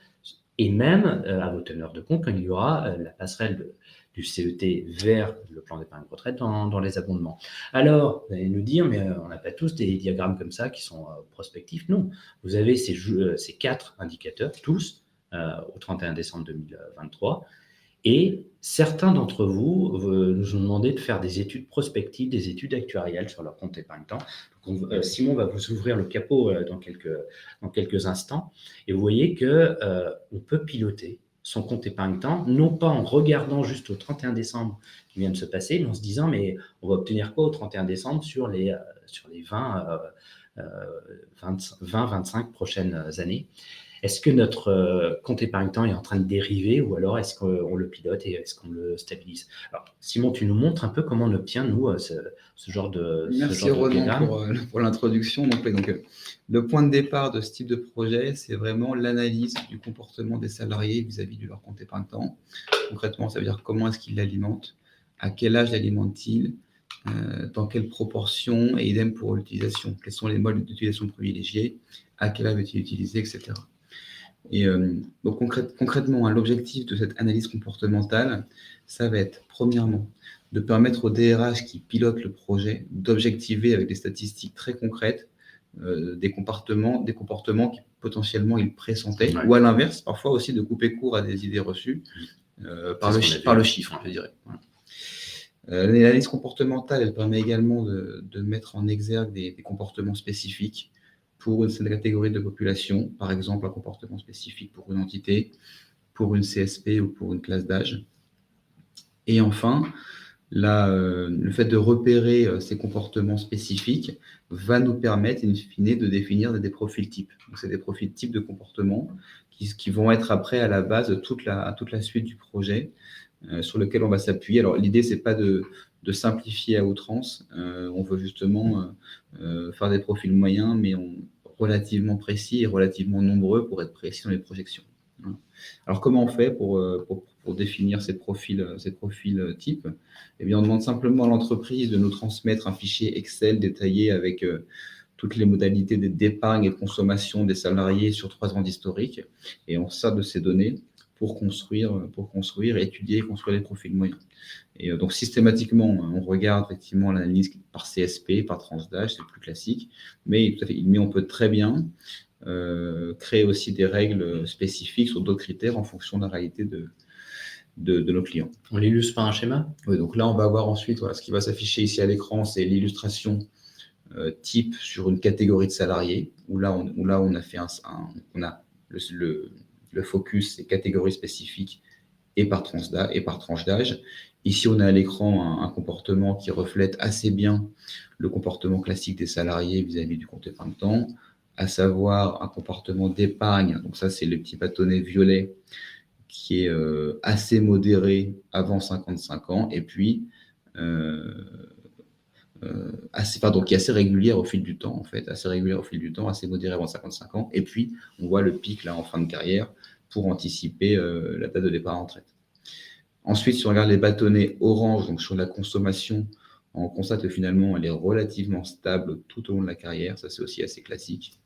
et même à vos teneurs de compte quand il y aura la passerelle du CET vers le plan d'épargne retraite dans les abondements. Alors, vous allez nous dire, mais on n'a pas tous des diagrammes comme ça qui sont prospectifs. Non, vous avez ces 4 indicateurs, tous, au 31 décembre 2023, et certains d'entre vous nous ont demandé de faire des études prospectives, des études actuarielles sur leur compte épargne-temps. Simon va vous ouvrir le capot dans quelques instants, et vous voyez qu'on peut piloter son compte épargne-temps, non pas en regardant juste au 31 décembre qui vient de se passer, mais en se disant, mais on va obtenir quoi au 31 décembre sur les 20-25 prochaines années. Est-ce que notre compte épargne-temps est en train de dériver ou alors est-ce qu'on le pilote et est-ce qu'on le stabilise? Alors, Simon, tu nous montres un peu comment on obtient, nous, ce genre de Merci Ronan pour l'introduction. Donc, le point de départ de ce type de projet, c'est vraiment l'analyse du comportement des salariés vis-à-vis de leur compte épargne-temps. Concrètement, ça veut dire comment est-ce qu'ils l'alimentent, à quel âge l'alimentent-ils, dans quelle proportion, et idem pour l'utilisation. Quels sont les modes d'utilisation privilégiés, à quel âge est-il utilisé, etc. Et donc concrètement, l'objectif de cette analyse comportementale, ça va être, premièrement, de permettre au DRH qui pilote le projet d'objectiver avec des statistiques très concrètes des comportements qui potentiellement il pressentait, ou à l'inverse, parfois aussi de couper court à des idées reçues par le chiffre, je dirais. Voilà. L'analyse comportementale, elle permet également de mettre en exergue des comportements spécifiques pour une certaine catégorie de population, par exemple un comportement spécifique pour une entité, pour une CSP ou pour une classe d'âge. Et enfin, le fait de repérer ces comportements spécifiques va nous permettre, in fine, de définir des profils types. Donc, c'est des profils types de comportements qui vont être après à la base de toute la suite du projet sur lequel on va s'appuyer. Alors, l'idée, c'est pas de simplifier à outrance. On veut justement faire des profils moyens, mais relativement précis et relativement nombreux pour être précis dans les projections. Alors, comment on fait pour définir ces profils types? Eh bien, on demande simplement à l'entreprise de nous transmettre un fichier Excel détaillé avec toutes les modalités d'épargne et de consommation des salariés sur 3 ans d'historique. Et on sert de ces données pour construire, étudier et construire les profils moyens. Et donc, systématiquement, on regarde effectivement l'analyse par CSP, par tranche d'âge, c'est le plus classique, mais on peut très bien créer aussi des règles spécifiques sur d'autres critères en fonction de la réalité de nos clients. On l'illustre par un schéma? Oui, donc là, on va voir ensuite, ce qui va s'afficher ici à l'écran, c'est l'illustration type sur une catégorie de salariés, où là, on a fait on a le focus, c'est catégories spécifiques et par tranche d'âge. Ici, on a à l'écran un comportement qui reflète assez bien le comportement classique des salariés vis-à-vis du compte épargne-temps, à savoir un comportement d'épargne. Donc ça, c'est le petit bâtonnet violet qui est assez modéré avant 55 ans, et puis qui est assez régulière au fil du temps, en fait, assez modéré avant 55 ans, et puis on voit le pic là en fin de carrière pour anticiper la date de départ en retraite. Ensuite, si on regarde les bâtonnets orange, donc sur la consommation, on constate que finalement, elle est relativement stable tout au long de la carrière. Ça, c'est aussi assez classique.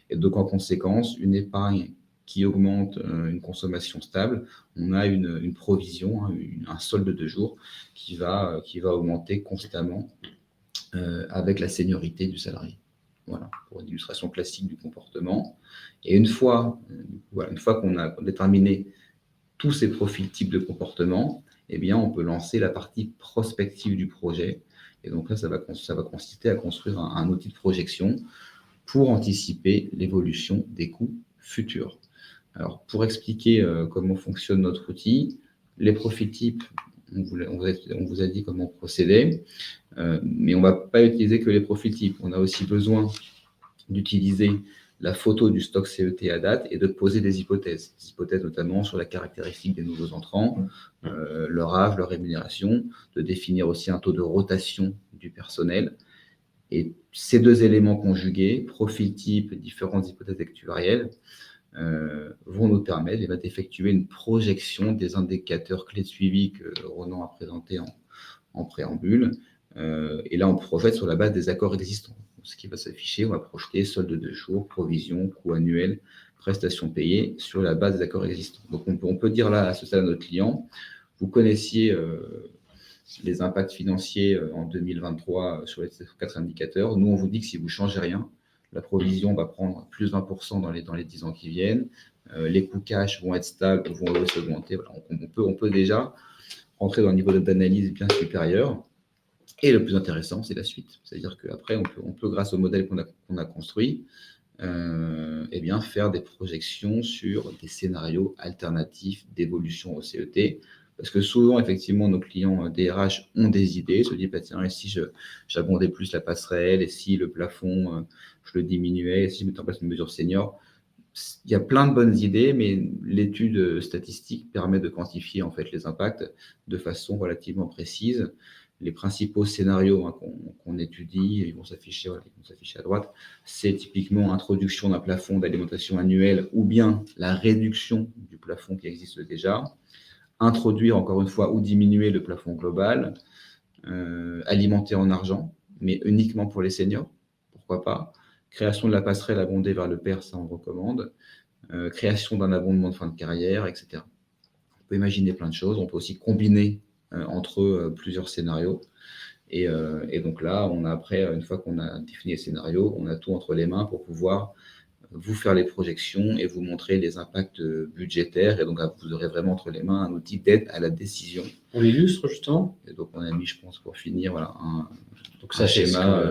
Et donc, en conséquence, une épargne qui augmente, une consommation stable, on a une provision, un solde de jour qui va augmenter constamment avec la seniorité du salarié. Voilà, pour une illustration classique du comportement. Et une fois qu'on a déterminé tous ces profils types de comportement, eh bien, on peut lancer la partie prospective du projet. Et donc là, ça va consister à construire un outil de projection pour anticiper l'évolution des coûts futurs. Alors, pour expliquer comment fonctionne notre outil, les profils types, on vous a dit comment procéder, mais on ne va pas utiliser que les profils types. On a aussi besoin d'utiliser la photo du stock CET à date et de poser des hypothèses notamment sur la caractéristique des nouveaux entrants, leur âge, leur rémunération, de définir aussi un taux de rotation du personnel. Et ces 2 éléments conjugués, profil type et différentes hypothèses actuarielles, vont nous permettre d'effectuer une projection des indicateurs clés de suivi que Ronan a présenté en préambule. Et là, on projette sur la base des accords existants. Ce qui va s'afficher, on va projeter solde de jour, provision, coût annuel, prestations payées sur la base des accords existants. Donc, on peut dire là, à ce stade, à notre client, vous connaissiez les impacts financiers en 2023 sur les 4 indicateurs. Nous, on vous dit que si vous ne changez rien, la provision va prendre plus 20% dans les 10 ans qui viennent. Les coûts cash vont être stables, vont aussi augmenter. Voilà, on peut déjà rentrer dans un niveau d'analyse bien supérieur. Et le plus intéressant, c'est la suite. C'est-à-dire qu'après, on peut, grâce au modèle qu'on a construit, faire des projections sur des scénarios alternatifs d'évolution au CET. Parce que souvent, effectivement, nos clients DRH ont des idées, se disent, tiens, et si j'abondais plus la passerelle, et si le plafond, je le diminuais, et si je mettais en place une mesure senior. Il y a plein de bonnes idées, mais l'étude statistique permet de quantifier en fait les impacts de façon relativement précise. Les principaux scénarios qu'on étudie, ils vont s'afficher à droite, c'est typiquement introduction d'un plafond d'alimentation annuel ou bien la réduction du plafond qui existe déjà, introduire encore une fois ou diminuer le plafond global, alimenter en argent, mais uniquement pour les seniors, pourquoi pas. Création de la passerelle abondée vers le PER, ça on recommande. Création d'un abondement de fin de carrière, etc. On peut imaginer plein de choses. On peut aussi combiner entre plusieurs scénarios. Et donc là, une fois qu'on a défini les scénarios, on a tout entre les mains pour pouvoir vous faire les projections et vous montrer les impacts budgétaires. Et donc, là, vous aurez vraiment entre les mains un outil d'aide à la décision. On l'illustre justement. Et donc, on a mis, je pense, pour finir, voilà, un schéma.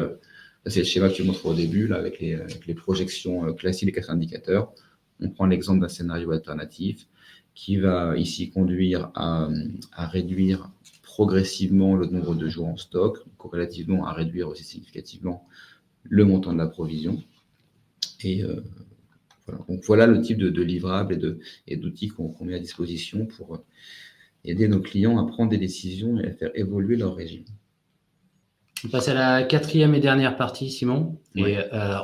C'est le schéma que je montre au début, là, avec les projections classiques des 4 indicateurs. On prend l'exemple d'un scénario alternatif qui va ici conduire à réduire progressivement le nombre de jours en stock, corrélativement à réduire aussi significativement le montant de la provision. Et voilà. Donc voilà le type de livrables et d'outils qu'on met à disposition pour aider nos clients à prendre des décisions et à faire évoluer leur régime. On passe à la 4e et dernière partie, Simon. Oui. Et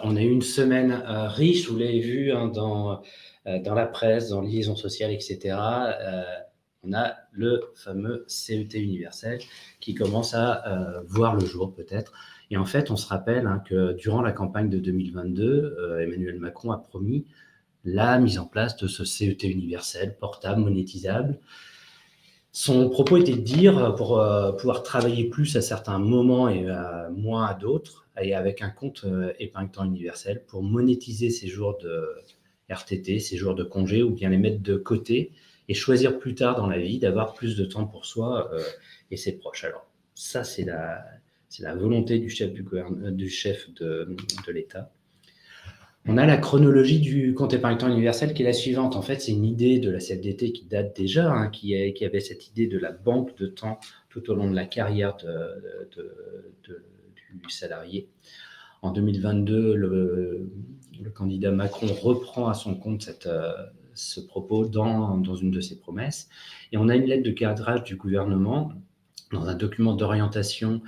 on a eu une semaine riche, vous l'avez vu dans la presse, dans Liaison sociale, etc. On a le fameux CET universel qui commence à voir le jour peut-être. Et en fait, on se rappelle que durant la campagne de 2022, Emmanuel Macron a promis la mise en place de ce CET universel, portable, monétisable. Son propos était de dire, pour pouvoir travailler plus à certains moments et moins à d'autres, et avec un compte épargne-temps universel, pour monétiser ces jours de RTT, ces jours de congé, ou bien les mettre de côté et choisir plus tard dans la vie d'avoir plus de temps pour soi et ses proches. Alors ça, c'est la volonté du chef de l'État. On a la chronologie du compte épargne-temps universel qui est la suivante. En fait, c'est une idée de la CFDT qui date déjà, qui avait cette idée de la banque de temps tout au long de la carrière du salarié. En 2022, le candidat Macron reprend à son compte ce propos dans une de ses promesses. Et on a une lettre de cadrage du gouvernement dans un document d'orientation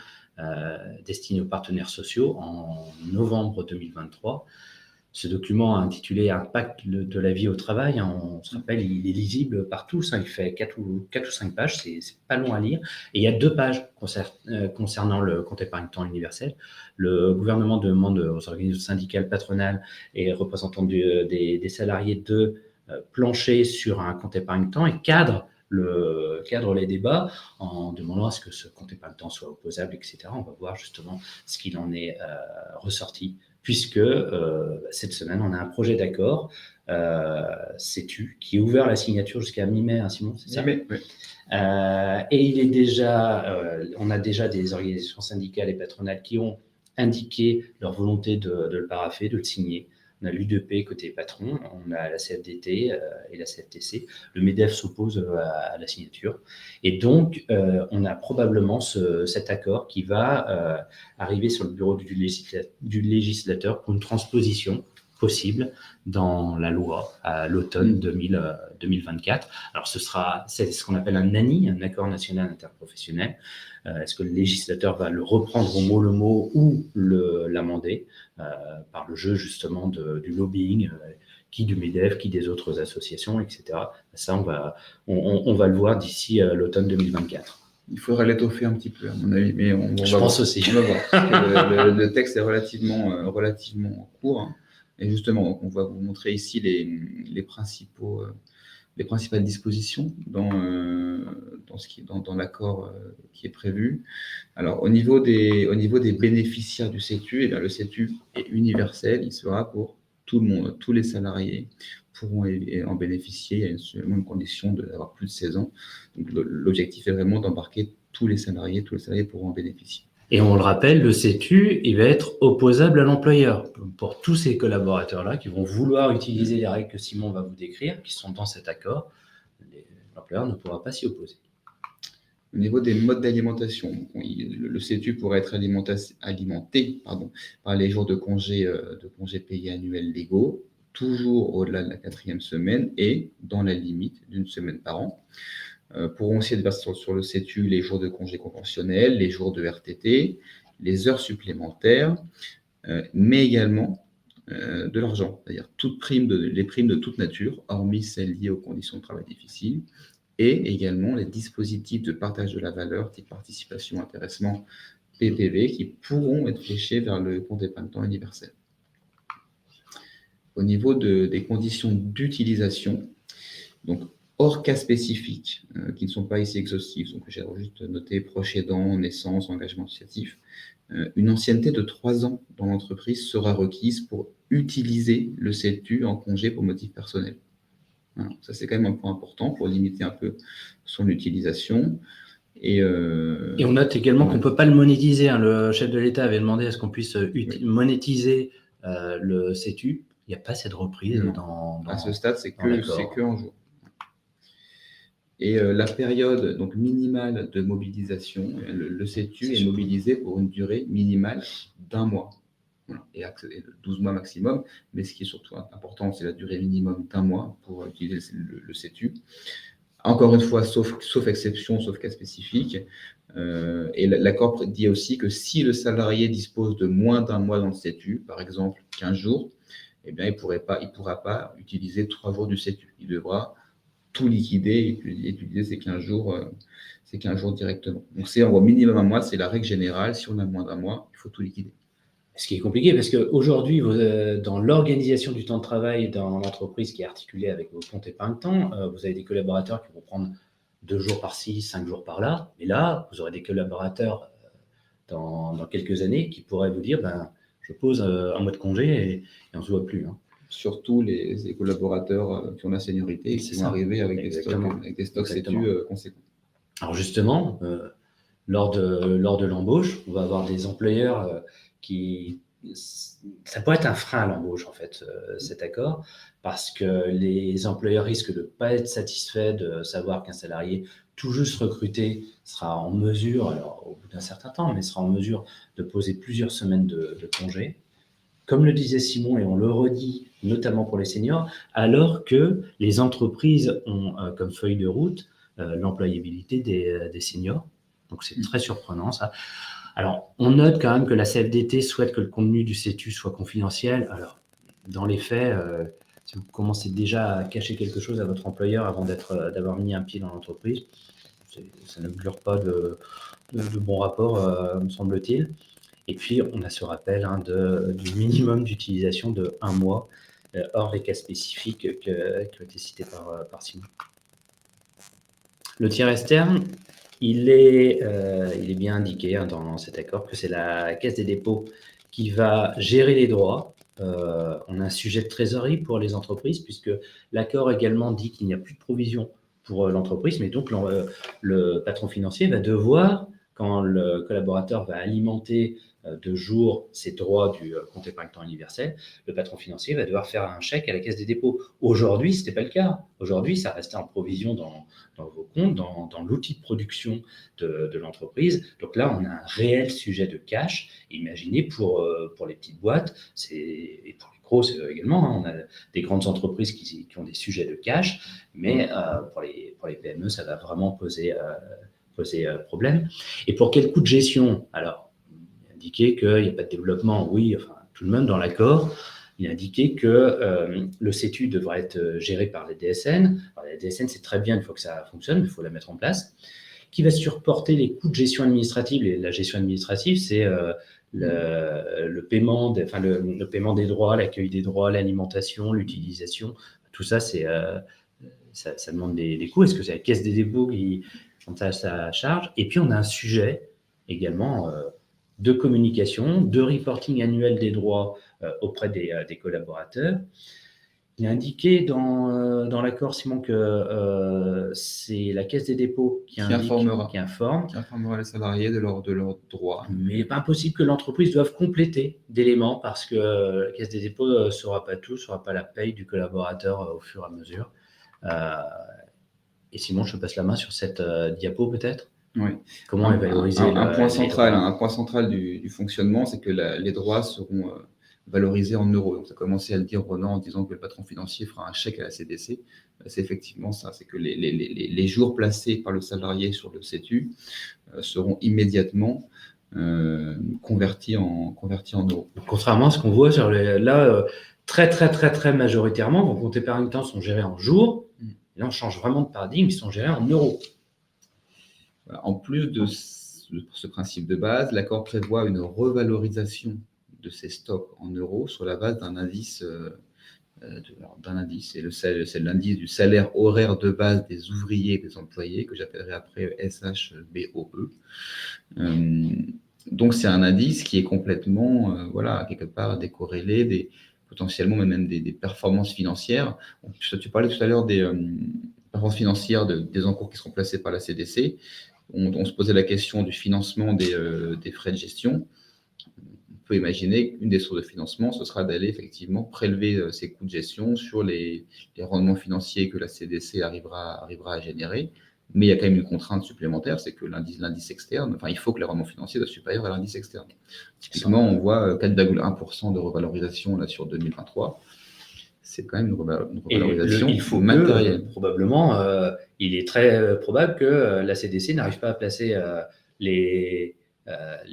destiné aux partenaires sociaux en novembre 2023. Ce document intitulé « Impact de la vie au travail », on se rappelle, il est lisible par tous, il fait 4 ou 5 pages, c'est pas long à lire. Et il y a 2 pages concernant le compte épargne-temps universel. Le gouvernement demande aux organisations syndicales, patronales et représentants des salariés de plancher sur un compte épargne-temps et cadre les débats en demandant à ce que ce compte épargne-temps soit opposable, etc. On va voir justement ce qu'il en est ressorti, puisque cette semaine, on a un projet d'accord, CETU, qui est ouvert à la signature jusqu'à mi-mai, Simon, c'est ça? Mi-mai, oui. Et il est déjà, on a déjà des organisations syndicales et patronales qui ont indiqué leur volonté de le paraffer, de le signer. On a l'UDP côté patron, on a la CFDT et la CFTC. Le MEDEF s'oppose à la signature. Et donc, on a probablement cet accord qui va arriver sur le bureau du législateur pour une transposition possible dans la loi à l'automne 2024. Alors, c'est ce qu'on appelle un ANI, un accord national interprofessionnel. Est-ce que le législateur va le reprendre au mot le mot ou l'amender par le jeu justement du lobbying, qui du MEDEF, qui des autres associations, etc. Ça, on va le voir d'ici l'automne 2024. Il faudrait l'étoffer un petit peu, à mon avis, mais je pense aussi. On va voir. Le texte est relativement court. Et justement, donc, on va vous montrer ici les principales dispositions dans l'accord qui est prévu. Alors, au niveau des bénéficiaires du CETU, eh bien, le CETU est universel, il sera pour tout le monde, tous les salariés pourront en bénéficier. Il y a seulement une condition d'avoir plus de 16 ans. Donc, l'objectif est vraiment d'embarquer tous les salariés pourront en bénéficier. Et on le rappelle, le CETU, il va être opposable à l'employeur. Pour tous ces collaborateurs-là qui vont vouloir utiliser les règles que Simon va vous décrire, qui sont dans cet accord, l'employeur ne pourra pas s'y opposer. Au niveau des modes d'alimentation, le CETU pourrait être alimenté par les jours de congés payés annuels légaux, toujours au-delà de la 4e semaine et dans la limite d'1 semaine par an. Pourront aussi être versés sur le CETU les jours de congés conventionnels, les jours de RTT, les heures supplémentaires, mais également de l'argent, c'est-à-dire les primes de toute nature, hormis celles liées aux conditions de travail difficiles, et également les dispositifs de partage de la valeur, type participation, intéressement, PPV, qui pourront être fléchés vers le compte épargne-temps universel. Au niveau des conditions d'utilisation, donc hors cas spécifiques, qui ne sont pas ici exhaustifs, donc j'ai juste noté proche aidant, naissance, engagement associatif, une ancienneté de 3 ans dans l'entreprise sera requise pour utiliser le CETU en congé pour motif personnel. Voilà, ça, c'est quand même un point important pour limiter un peu son utilisation. Et on note également qu'on ne peut pas le monétiser. Le chef de l'État avait demandé à ce qu'on puisse monétiser le CETU. Il n'y a pas cette reprise à ce stade, c'est que en jour. Et la période donc, minimale de mobilisation, le CETU est mobilisé pour une durée minimale d'1 mois. Voilà, et 12 mois maximum, mais ce qui est surtout important, c'est la durée minimum d'1 mois pour utiliser le CETU. Encore une fois, sauf exception, sauf cas spécifique. Et l'accord dit aussi que si le salarié dispose de moins d'1 mois dans le CETU, par exemple 15 jours, eh bien, il ne pourra pas utiliser 3 jours du CETU. Il devra tout liquider et utiliser ces 15 jours directement. Donc, c'est en gros minimum 1 mois, c'est la règle générale. Si on a moins d'1 mois, il faut tout liquider. Ce qui est compliqué, parce qu'aujourd'hui, dans l'organisation du temps de travail dans l'entreprise qui est articulée avec vos comptes épargne-temps, vous avez des collaborateurs qui vont prendre 2 jours par-ci, 5 jours par-là. Et là, vous aurez des collaborateurs dans quelques années qui pourraient vous dire je pose un mois de congé et on ne se voit plus. Surtout les collaborateurs qui ont la seniorité et qui vont arriver avec des stocks CETU conséquents. Alors justement, lors de l'embauche, on va avoir des employeurs ça peut être un frein à l'embauche, en fait, cet accord, parce que les employeurs risquent de ne pas être satisfaits de savoir qu'un salarié tout juste recruté sera en mesure, alors au bout d'un certain temps, mais sera en mesure de poser plusieurs semaines de congé. Comme le disait Simon, et on le redit, notamment pour les seniors, alors que les entreprises ont comme feuille de route l'employabilité des seniors. Donc, c'est très surprenant, ça. Alors, on note quand même que la CFDT souhaite que le contenu du CETU soit confidentiel. Alors, dans les faits, si vous commencez déjà à cacher quelque chose à votre employeur avant d'avoir mis un pied dans l'entreprise, ça n'augure pas de bons rapports, me semble-t-il. Et puis, on a ce rappel du minimum d'utilisation de 1 mois, hors les cas spécifiques qui ont été cités par Simon. Le tiers externe, il est bien indiqué dans cet accord que c'est la Caisse des dépôts qui va gérer les droits. On a un sujet de trésorerie pour les entreprises, puisque l'accord également dit qu'il n'y a plus de provision pour l'entreprise, mais donc le patron financier va devoir, quand le collaborateur va alimenter de jour ses droits du compte épargne-temps universel, le patron financier va devoir faire un chèque à la Caisse des dépôts. Aujourd'hui, ce n'était pas le cas. Aujourd'hui, ça restait en provision dans vos comptes, dans l'outil de production de l'entreprise. Donc là, on a un réel sujet de cash. Imaginez pour les petites boîtes, et pour les grosses également, on a des grandes entreprises qui ont des sujets de cash, mais pour les PME, ça va vraiment poser problème. Et pour quel coût de gestion? Alors, indiqué qu'il n'y a pas de développement, oui, enfin, tout de même dans l'accord, il a indiqué que le CETU devra être géré par les DSN. Alors, les DSN, c'est très bien une fois que ça fonctionne, mais il faut la mettre en place. qui va supporter les coûts de gestion administrative. Et la gestion administrative, c'est le paiement le paiement des droits, l'accueil des droits, l'alimentation, l'utilisation. Tout ça, ça demande des coûts. Est-ce que c'est la Caisse des dépôts qui prend ça à sa charge? Et puis, on a un sujet également de communication, de reporting annuel des droits auprès des collaborateurs. Il est indiqué dans l'accord, Simon, que c'est la Caisse des dépôts qui informe les salariés de leurs droits. Mais il n'est pas impossible que l'entreprise doive compléter d'éléments parce que la Caisse des dépôts ne saura pas tout, ne saura pas la paye du collaborateur au fur et à mesure. Et Simon, je te passe la main sur cette diapo peut-être. Oui. Comment est valorisé un point central du fonctionnement, c'est que les droits seront valorisés en euros. Donc, ça a commencé à le dire Ronan en disant que le patron financier fera un chèque à la CDC. C'est effectivement ça, c'est que les jours placés par le salarié sur le CETU seront immédiatement convertis en euros. Contrairement à ce qu'on voit sur très majoritairement, vos comptes épargne-temps sont gérés en jours. Là, on change vraiment de paradigme, ils sont gérés en euros. Voilà. En plus de ce principe de base, l'accord prévoit une revalorisation de ces stocks en euros sur la base d'un indice. C'est l'indice du salaire horaire de base des ouvriers et des employés, que j'appellerai après SHBOE. Donc, c'est un indice qui est complètement, quelque part décorrélé potentiellement même des performances financières. Tu parlais tout à l'heure des performances financières des encours qui seront placés par la CDC. On se posait la question du financement des frais de gestion. On peut imaginer qu'une des sources de financement, ce sera d'aller effectivement prélever ces coûts de gestion sur les rendements financiers que la CDC arrivera à générer. Mais il y a quand même une contrainte supplémentaire, c'est que l'indice externe, il faut que les rendements financiers soient supérieurs à l'indice externe. Typiquement, on voit 4,1% de revalorisation là, sur 2023. C'est quand même une revalorisation matérielle. Probablement, il est très probable que la CDC n'arrive pas à placer les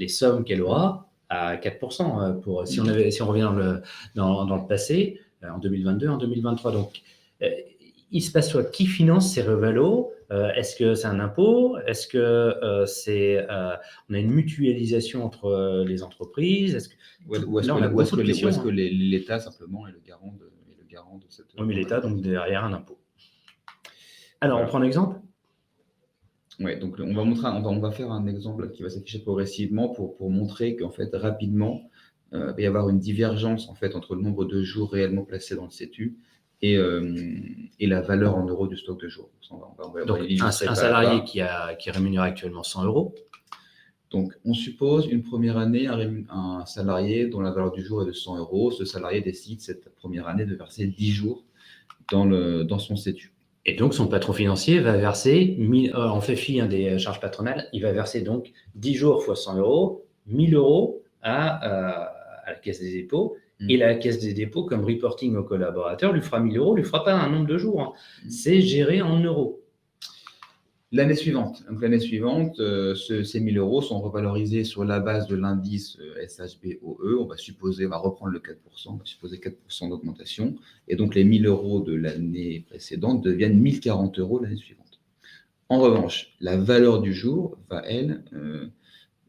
sommes qu'elle aura à 4%. Si on revient dans le passé, en 2022, en 2023. Donc, il se passe quoi? Qui finance ces revalos? Est-ce que c'est un impôt? Est-ce que on a une mutualisation entre les entreprises? Ou est-ce que l'État simplement est le garant de cette... Oui, mais l'État, donc derrière un impôt. Alors, on prend un exemple? Oui, donc on va faire un exemple qui va s'afficher progressivement pour montrer qu'en fait, rapidement, il va y avoir une divergence en fait, entre le nombre de jours réellement placés dans le CETU et la valeur en euros du stock de jours. Donc, un salarié qui est rémunéré actuellement 100 euros. Donc, on suppose une première année un salarié dont la valeur du jour est de 100 euros. Ce salarié décide cette première année de verser 10 jours dans son CETU. Et donc, son patron financier va verser, on fait fi des charges patronales, il va verser donc 10 jours fois 100 euros, 1000 euros à la Caisse des dépôts. Et la Caisse des dépôts, comme reporting aux collaborateurs, lui fera 1000 euros, lui fera pas un nombre de jours. C'est géré en euros. L'année suivante, ces 1000 euros sont revalorisés sur la base de l'indice SHBOE. On va reprendre le 4%, on va supposer 4% d'augmentation. Et donc, les 1000 euros de l'année précédente deviennent 1040 euros l'année suivante. En revanche, la valeur du jour va, elle,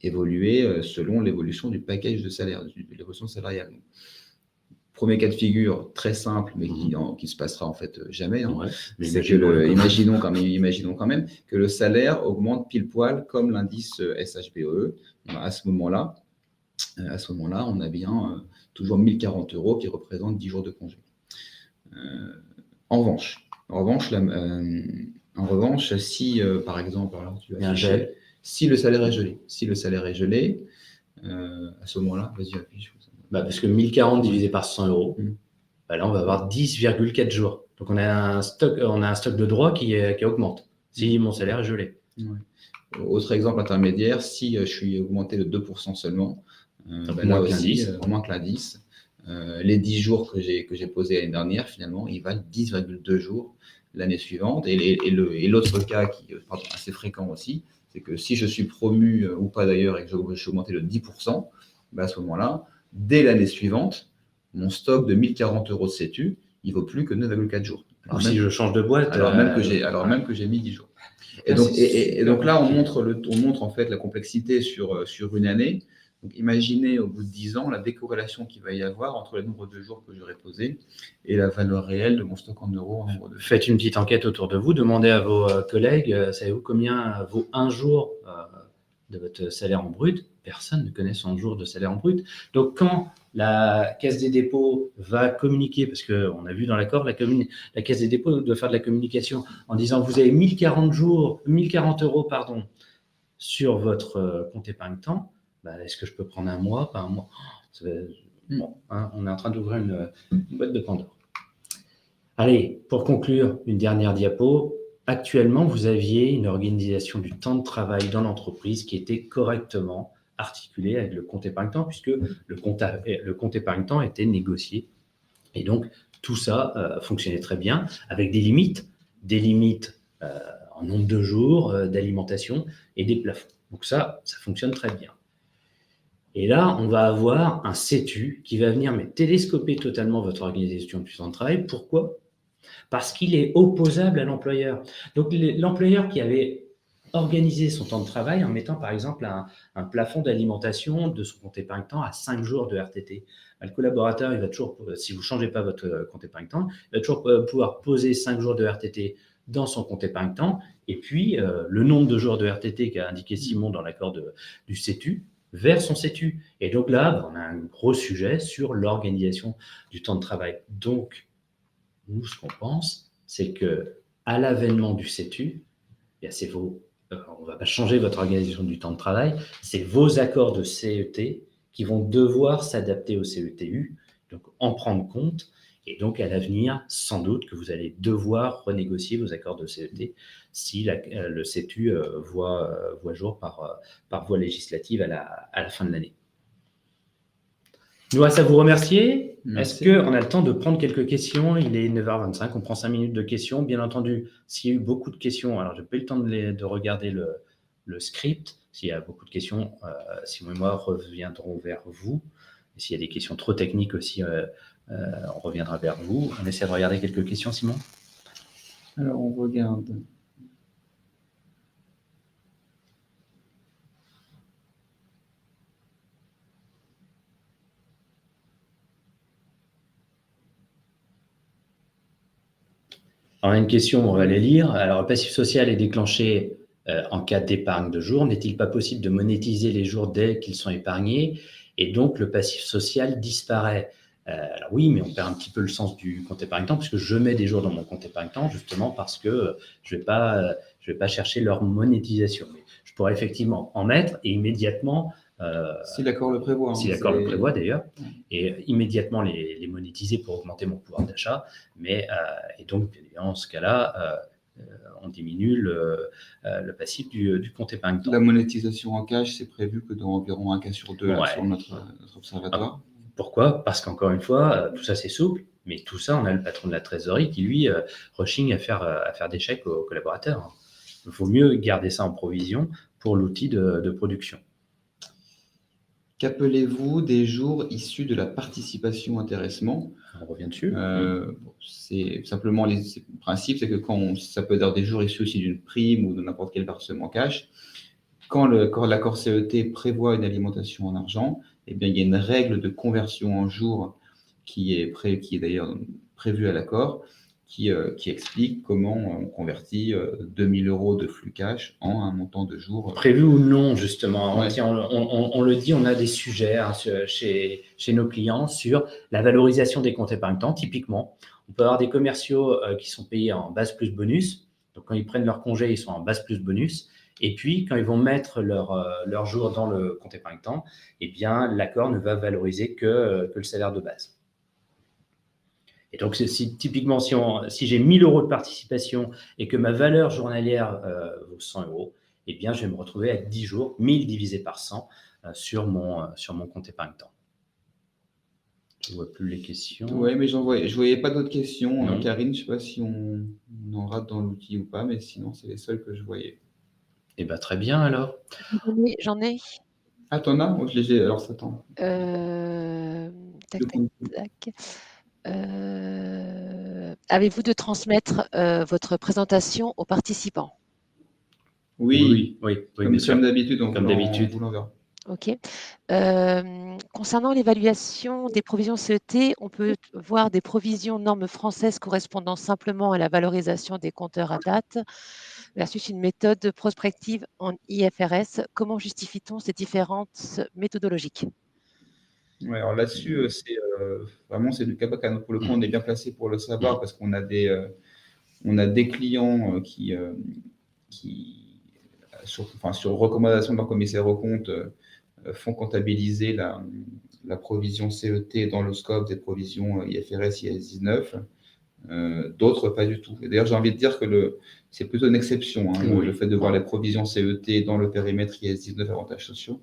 évoluer selon l'évolution du package de salaire, de l'évolution salariale. Premier cas de figure très simple, mais qui se passera en fait jamais. C'est que imaginons quand même que le salaire augmente pile poil comme l'indice SHBOE. À ce moment-là, on a bien toujours 1040 euros qui représentent 10 jours de congé. En revanche, si par exemple, si le salaire est gelé, à ce moment-là, vas-y, affiche. Parce que 1040 divisé par 100 euros, là, on va avoir 10,4 jours. Donc, on a un stock de droits qui augmente si mon salaire est gelé. Ouais. Autre exemple intermédiaire, si je suis augmenté de 2% seulement, là aussi, moins que l'indice, les 10 jours que j'ai posés l'année dernière, finalement, ils valent 10,2 jours l'année suivante. Et l'autre cas qui est assez fréquent aussi, c'est que si je suis promu ou pas d'ailleurs et que je suis augmenté de 10%, à ce moment-là, dès l'année suivante, mon stock de 1040 euros de CETU, il ne vaut plus que 9,4 jours. Alors si je change de boîte. Alors même que j'ai mis 10 jours. Et donc là, on montre en fait la complexité sur une année. Donc imaginez au bout de 10 ans la décorrélation qu'il va y avoir entre le nombre de jours que j'aurai posé et la valeur réelle de mon stock en euros en nombre de jours. Faites une petite enquête autour de vous, demandez à vos collègues, savez-vous combien vaut un jour de votre salaire en brut? Personne ne connaît son jour de salaire en brut. Donc quand la Caisse des dépôts va communiquer, parce qu'on a vu dans l'accord, la Caisse des dépôts doit faire de la communication en disant vous avez 1040 euros sur votre compte épargne-temps, est-ce que je peux prendre un mois, pas un mois? Bon, hein, on est en train d'ouvrir une boîte de Pandore. Allez, pour conclure, une dernière diapo. Actuellement, vous aviez une organisation du temps de travail dans l'entreprise qui était correctement articulée avec le compte épargne-temps, puisque le compte épargne-temps était négocié. Et donc, tout ça fonctionnait très bien, avec des limites en nombre de jours d'alimentation et des plafonds. Donc ça fonctionne très bien. Et là, on va avoir un CETU qui va venir télescoper totalement votre organisation du temps de travail. Pourquoi ? Parce qu'il est opposable à l'employeur. Donc, l'employeur qui avait organisé son temps de travail en mettant, par exemple, un plafond d'alimentation de son compte épargne-temps à 5 jours de RTT. Le collaborateur, il va toujours, si vous ne changez pas votre compte épargne-temps, il va toujours pouvoir poser 5 jours de RTT dans son compte épargne-temps. Et puis, le nombre de jours de RTT qu'a indiqué Simon dans l'accord du CETU, vers son CETU. Et donc là, on a un gros sujet sur l'organisation du temps de travail. Donc, nous, ce qu'on pense, c'est qu'à l'avènement du CETU, on ne va pas changer votre organisation du temps de travail, c'est vos accords de CET qui vont devoir s'adapter au CETU, donc en prendre compte. Et donc, à l'avenir, sans doute que vous allez devoir renégocier vos accords de CET si le CETU voit jour par voie législative à la fin de l'année. Nous reste à vous remercier. Merci. Est-ce qu'on a le temps de prendre quelques questions? Il est 9h25, on prend 5 minutes de questions. Bien entendu, s'il y a eu beaucoup de questions, alors je n'ai pas eu le temps de regarder le script. S'il y a beaucoup de questions, Simon et moi reviendrons vers vous. Et s'il y a des questions trop techniques aussi, on reviendra vers vous. On essaie de regarder quelques questions, Simon. Alors, on regarde. On a une question, on va les lire. Alors, le passif social est déclenché en cas d'épargne de jours. N'est-il pas possible de monétiser les jours dès qu'ils sont épargnés et donc le passif social disparaît? Alors oui, mais on perd un petit peu le sens du compte épargne-temps puisque je mets des jours dans mon compte épargne-temps justement parce que je vais pas chercher leur monétisation. Mais je pourrais effectivement en mettre et immédiatement si l'accord le prévoit. Si l'accord le prévoit d'ailleurs, et immédiatement les monétiser pour augmenter mon pouvoir d'achat. Et donc, en ce cas-là, on diminue le passif du compte épargne-temps. La monétisation en cash, c'est prévu que dans environ 1 cas sur 2 sur notre observatoire. Pourquoi? Parce qu'encore une fois, tout ça c'est souple, mais tout ça, on a le patron de la trésorerie qui, lui, rechigne à faire des chèques aux collaborateurs. Il faut mieux garder ça en provision pour l'outil de production. Qu'appelez-vous des jours issus de la participation intéressement? On revient dessus. C'est simplement le principe, c'est que ça peut être des jours issus aussi d'une prime ou de n'importe quel versement cash. Quand l'accord CET prévoit une alimentation en argent, eh bien, il y a une règle de conversion en jours qui est d'ailleurs prévue à l'accord, qui explique comment on convertit 2000 € de flux cash en un montant de jours. Prévu ou non, justement. Ouais. On le dit, on a des sujets chez nos clients sur la valorisation des comptes épargne-temps. Typiquement, on peut avoir des commerciaux qui sont payés en base plus bonus. Donc, quand ils prennent leur congé, ils sont en base plus bonus. Et puis, quand ils vont mettre leur jour dans le compte épargne-temps, eh bien, l'accord ne va valoriser que le salaire de base. Et donc, typiquement, si j'ai 1000 € de participation et que ma valeur journalière vaut 100 €, eh bien, je vais me retrouver avec 10 jours, 1000 divisé par 100 sur mon compte épargne-temps. Je ne vois plus les questions. Oui, mais je ne voyais pas d'autres questions. Karine, je ne sais pas si on en rate dans l'outil ou pas, mais sinon, c'est les seules que je voyais. Eh bien, très bien, alors. J'en ai. Ah, t'en as? Je les ai. Alors, ça tend. Tac. Avez-vous de transmettre votre présentation aux participants? Oui, bien sûr. comme d'habitude, Comme d'habitude. vous l'enverra. OK. Concernant l'évaluation des provisions CET, on peut voir des provisions normes françaises correspondant simplement à la valorisation des compteurs à date versus une méthode prospective en IFRS. Comment justifie-t-on ces différences méthodologiques? Ouais, alors là-dessus, vraiment c'est du cas par cas. Pour le coup, on est bien placé pour le savoir parce qu'on a des clients qui, sur recommandation de leur commissaire aux comptes, font comptabiliser la provision CET dans le scope des provisions IFRS, IAS 19. D'autres, pas du tout. Et d'ailleurs, j'ai envie de dire que c'est plutôt une exception, hein, le fait de voir les provisions CET dans le périmètre IAS 19 avantages sociaux.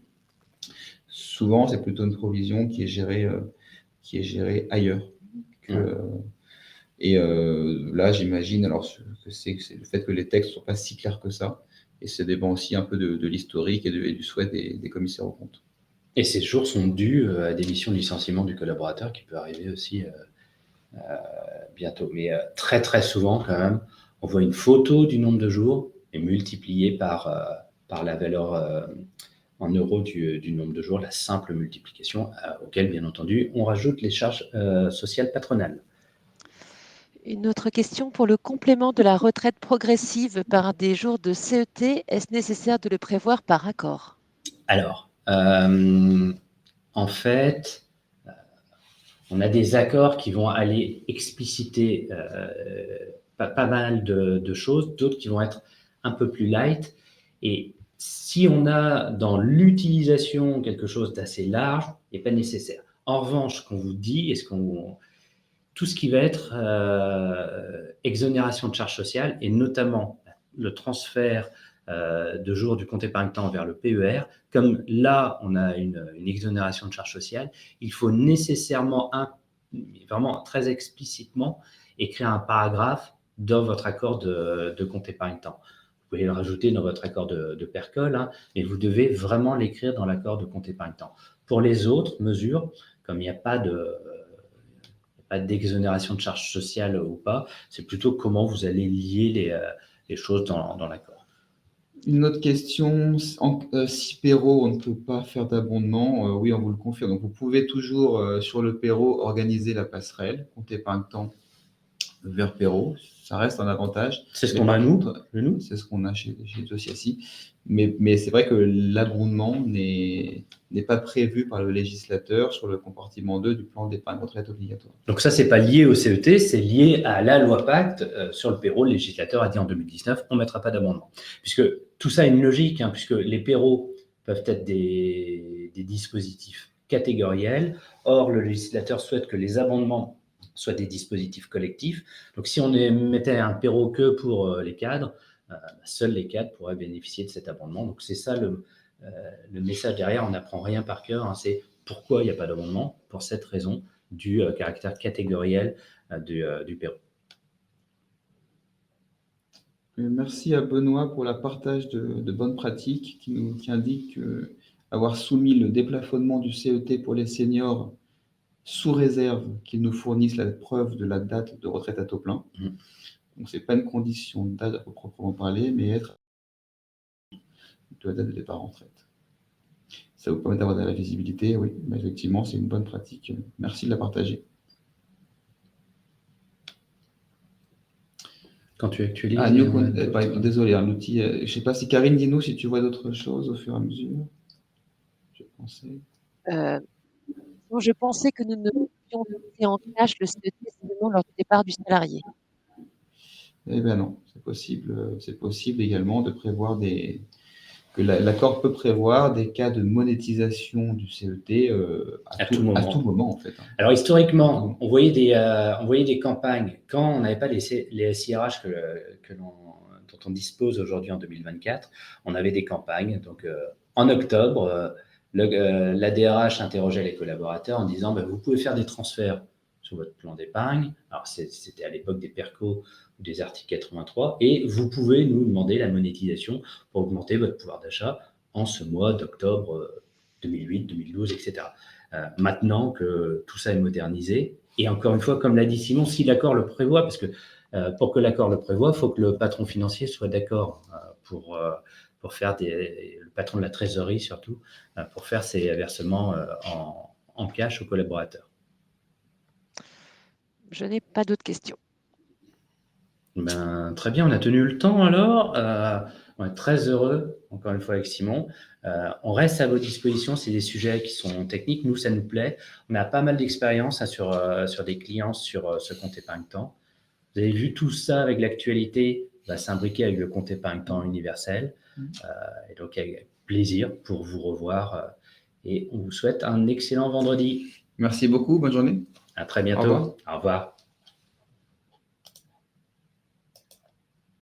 Souvent, c'est plutôt une provision qui est gérée ailleurs. Et là, j'imagine alors que c'est le fait que les textes ne sont pas si clairs que ça. Et ça dépend aussi un peu de l'historique et du souhait des commissaires aux comptes. Et ces jours sont dus à des missions de licenciement du collaborateur qui peut arriver aussi bientôt. Mais très, très souvent, quand même, on voit une photo du nombre de jours et multiplié par la valeur en euros du nombre de jours, la simple multiplication, auquel, bien entendu, on rajoute les charges sociales patronales. Une autre question, pour le complément de la retraite progressive par des jours de CET, est-ce nécessaire de le prévoir par accord? Alors, en fait, on a des accords qui vont aller expliciter pas mal de choses, d'autres qui vont être un peu plus light. Et si on a dans l'utilisation quelque chose d'assez large, il n'est pas nécessaire. En revanche, ce qu'on vous dit, tout ce qui va être exonération de charges sociales, et notamment le transfert de jours du compte épargne-temps vers le PER, comme là, on a une exonération de charges sociales, il faut nécessairement, vraiment très explicitement, écrire un paragraphe dans votre accord de compte épargne-temps. Vous pouvez le rajouter dans votre accord de PERCOL, hein, mais vous devez vraiment l'écrire dans l'accord de compte épargne-temps. Pour les autres mesures, comme il n'y a pas d'exonération de charges sociales ou pas, c'est plutôt comment vous allez lier les choses dans l'accord. Une autre question, si Perro, on ne peut pas faire d'abondement, oui, on vous le confirme. Donc, vous pouvez toujours, sur le Perro, organiser la passerelle, compte épargne-temps vers Perro. Ça reste un avantage. C'est ce qu'on a nous. C'est ce qu'on a chez Josiassi. Mais c'est vrai que l'abondement n'est pas prévu par le législateur sur le compartiment 2 du plan d'épargne retraite obligatoire. Donc ça, c'est pas lié au CET, c'est lié à la loi Pacte. Sur le Perro, le législateur a dit en 2019, on ne mettra pas d'abondement. Puisque tout ça a une logique, hein, puisque les Perros peuvent être des dispositifs catégoriels. Or, le législateur souhaite que les abondements soient des dispositifs collectifs. Donc si on mettait un Perro que pour les cadres, seuls les cadres pourraient bénéficier de cet abondement. Donc c'est ça le message derrière, on n'apprend rien par cœur, hein, c'est pourquoi il n'y a pas d'abondement, pour cette raison du caractère catégoriel du Perro. Merci à Benoît pour le partage de bonnes pratiques qui indique avoir soumis le déplafonnement du CET pour les seniors sous réserve qu'ils nous fournissent la preuve de la date de retraite à taux plein. Donc, ce n'est pas une condition de date à proprement parler, mais être de la date de départ en retraite. Ça vous permet d'avoir de la visibilité, oui, mais effectivement, c'est une bonne pratique. Merci de la partager. Quand tu actualises... désolé, un outil... je ne sais pas si Karine, dis-nous si tu vois d'autres choses au fur et à mesure. Je pensais que nous ne pouvions laisser en cash le CET seulement lors du départ du salarié. Eh bien non, c'est possible également de prévoir que l'accord peut prévoir des cas de monétisation du CET à tout moment, en fait. Alors, historiquement, on voyait des campagnes quand on n'avait pas les SIRH dont on dispose aujourd'hui en 2024. On avait des campagnes. Donc, en octobre, la DRH interrogeait les collaborateurs en disant vous pouvez faire des transferts sur votre plan d'épargne. Alors, c'était à l'époque des PERCO ou des articles 83, et vous pouvez nous demander la monétisation pour augmenter votre pouvoir d'achat en ce mois d'octobre 2008, 2012, etc. Maintenant que tout ça est modernisé, et encore une fois, comme l'a dit Simon, si l'accord le prévoit, parce que pour que l'accord le prévoie, il faut que le patron financier soit d'accord pour pour faire le patron de la trésorerie surtout, pour faire ces versements en cash aux collaborateurs. Je n'ai pas d'autres questions. Très bien, on a tenu le temps alors. On est très heureux, encore une fois, avec Simon. On reste à vos dispositions. C'est des sujets qui sont techniques. Nous, ça nous plaît. On a pas mal d'expérience sur des clients sur ce compte épargne-temps. Vous avez vu tout ça avec l'actualité va s'imbriquer avec le compte épargne-temps universel. Et donc, avec plaisir pour vous revoir. Et on vous souhaite un excellent vendredi. Merci beaucoup. Bonne journée. À très bientôt. Au revoir. Au revoir.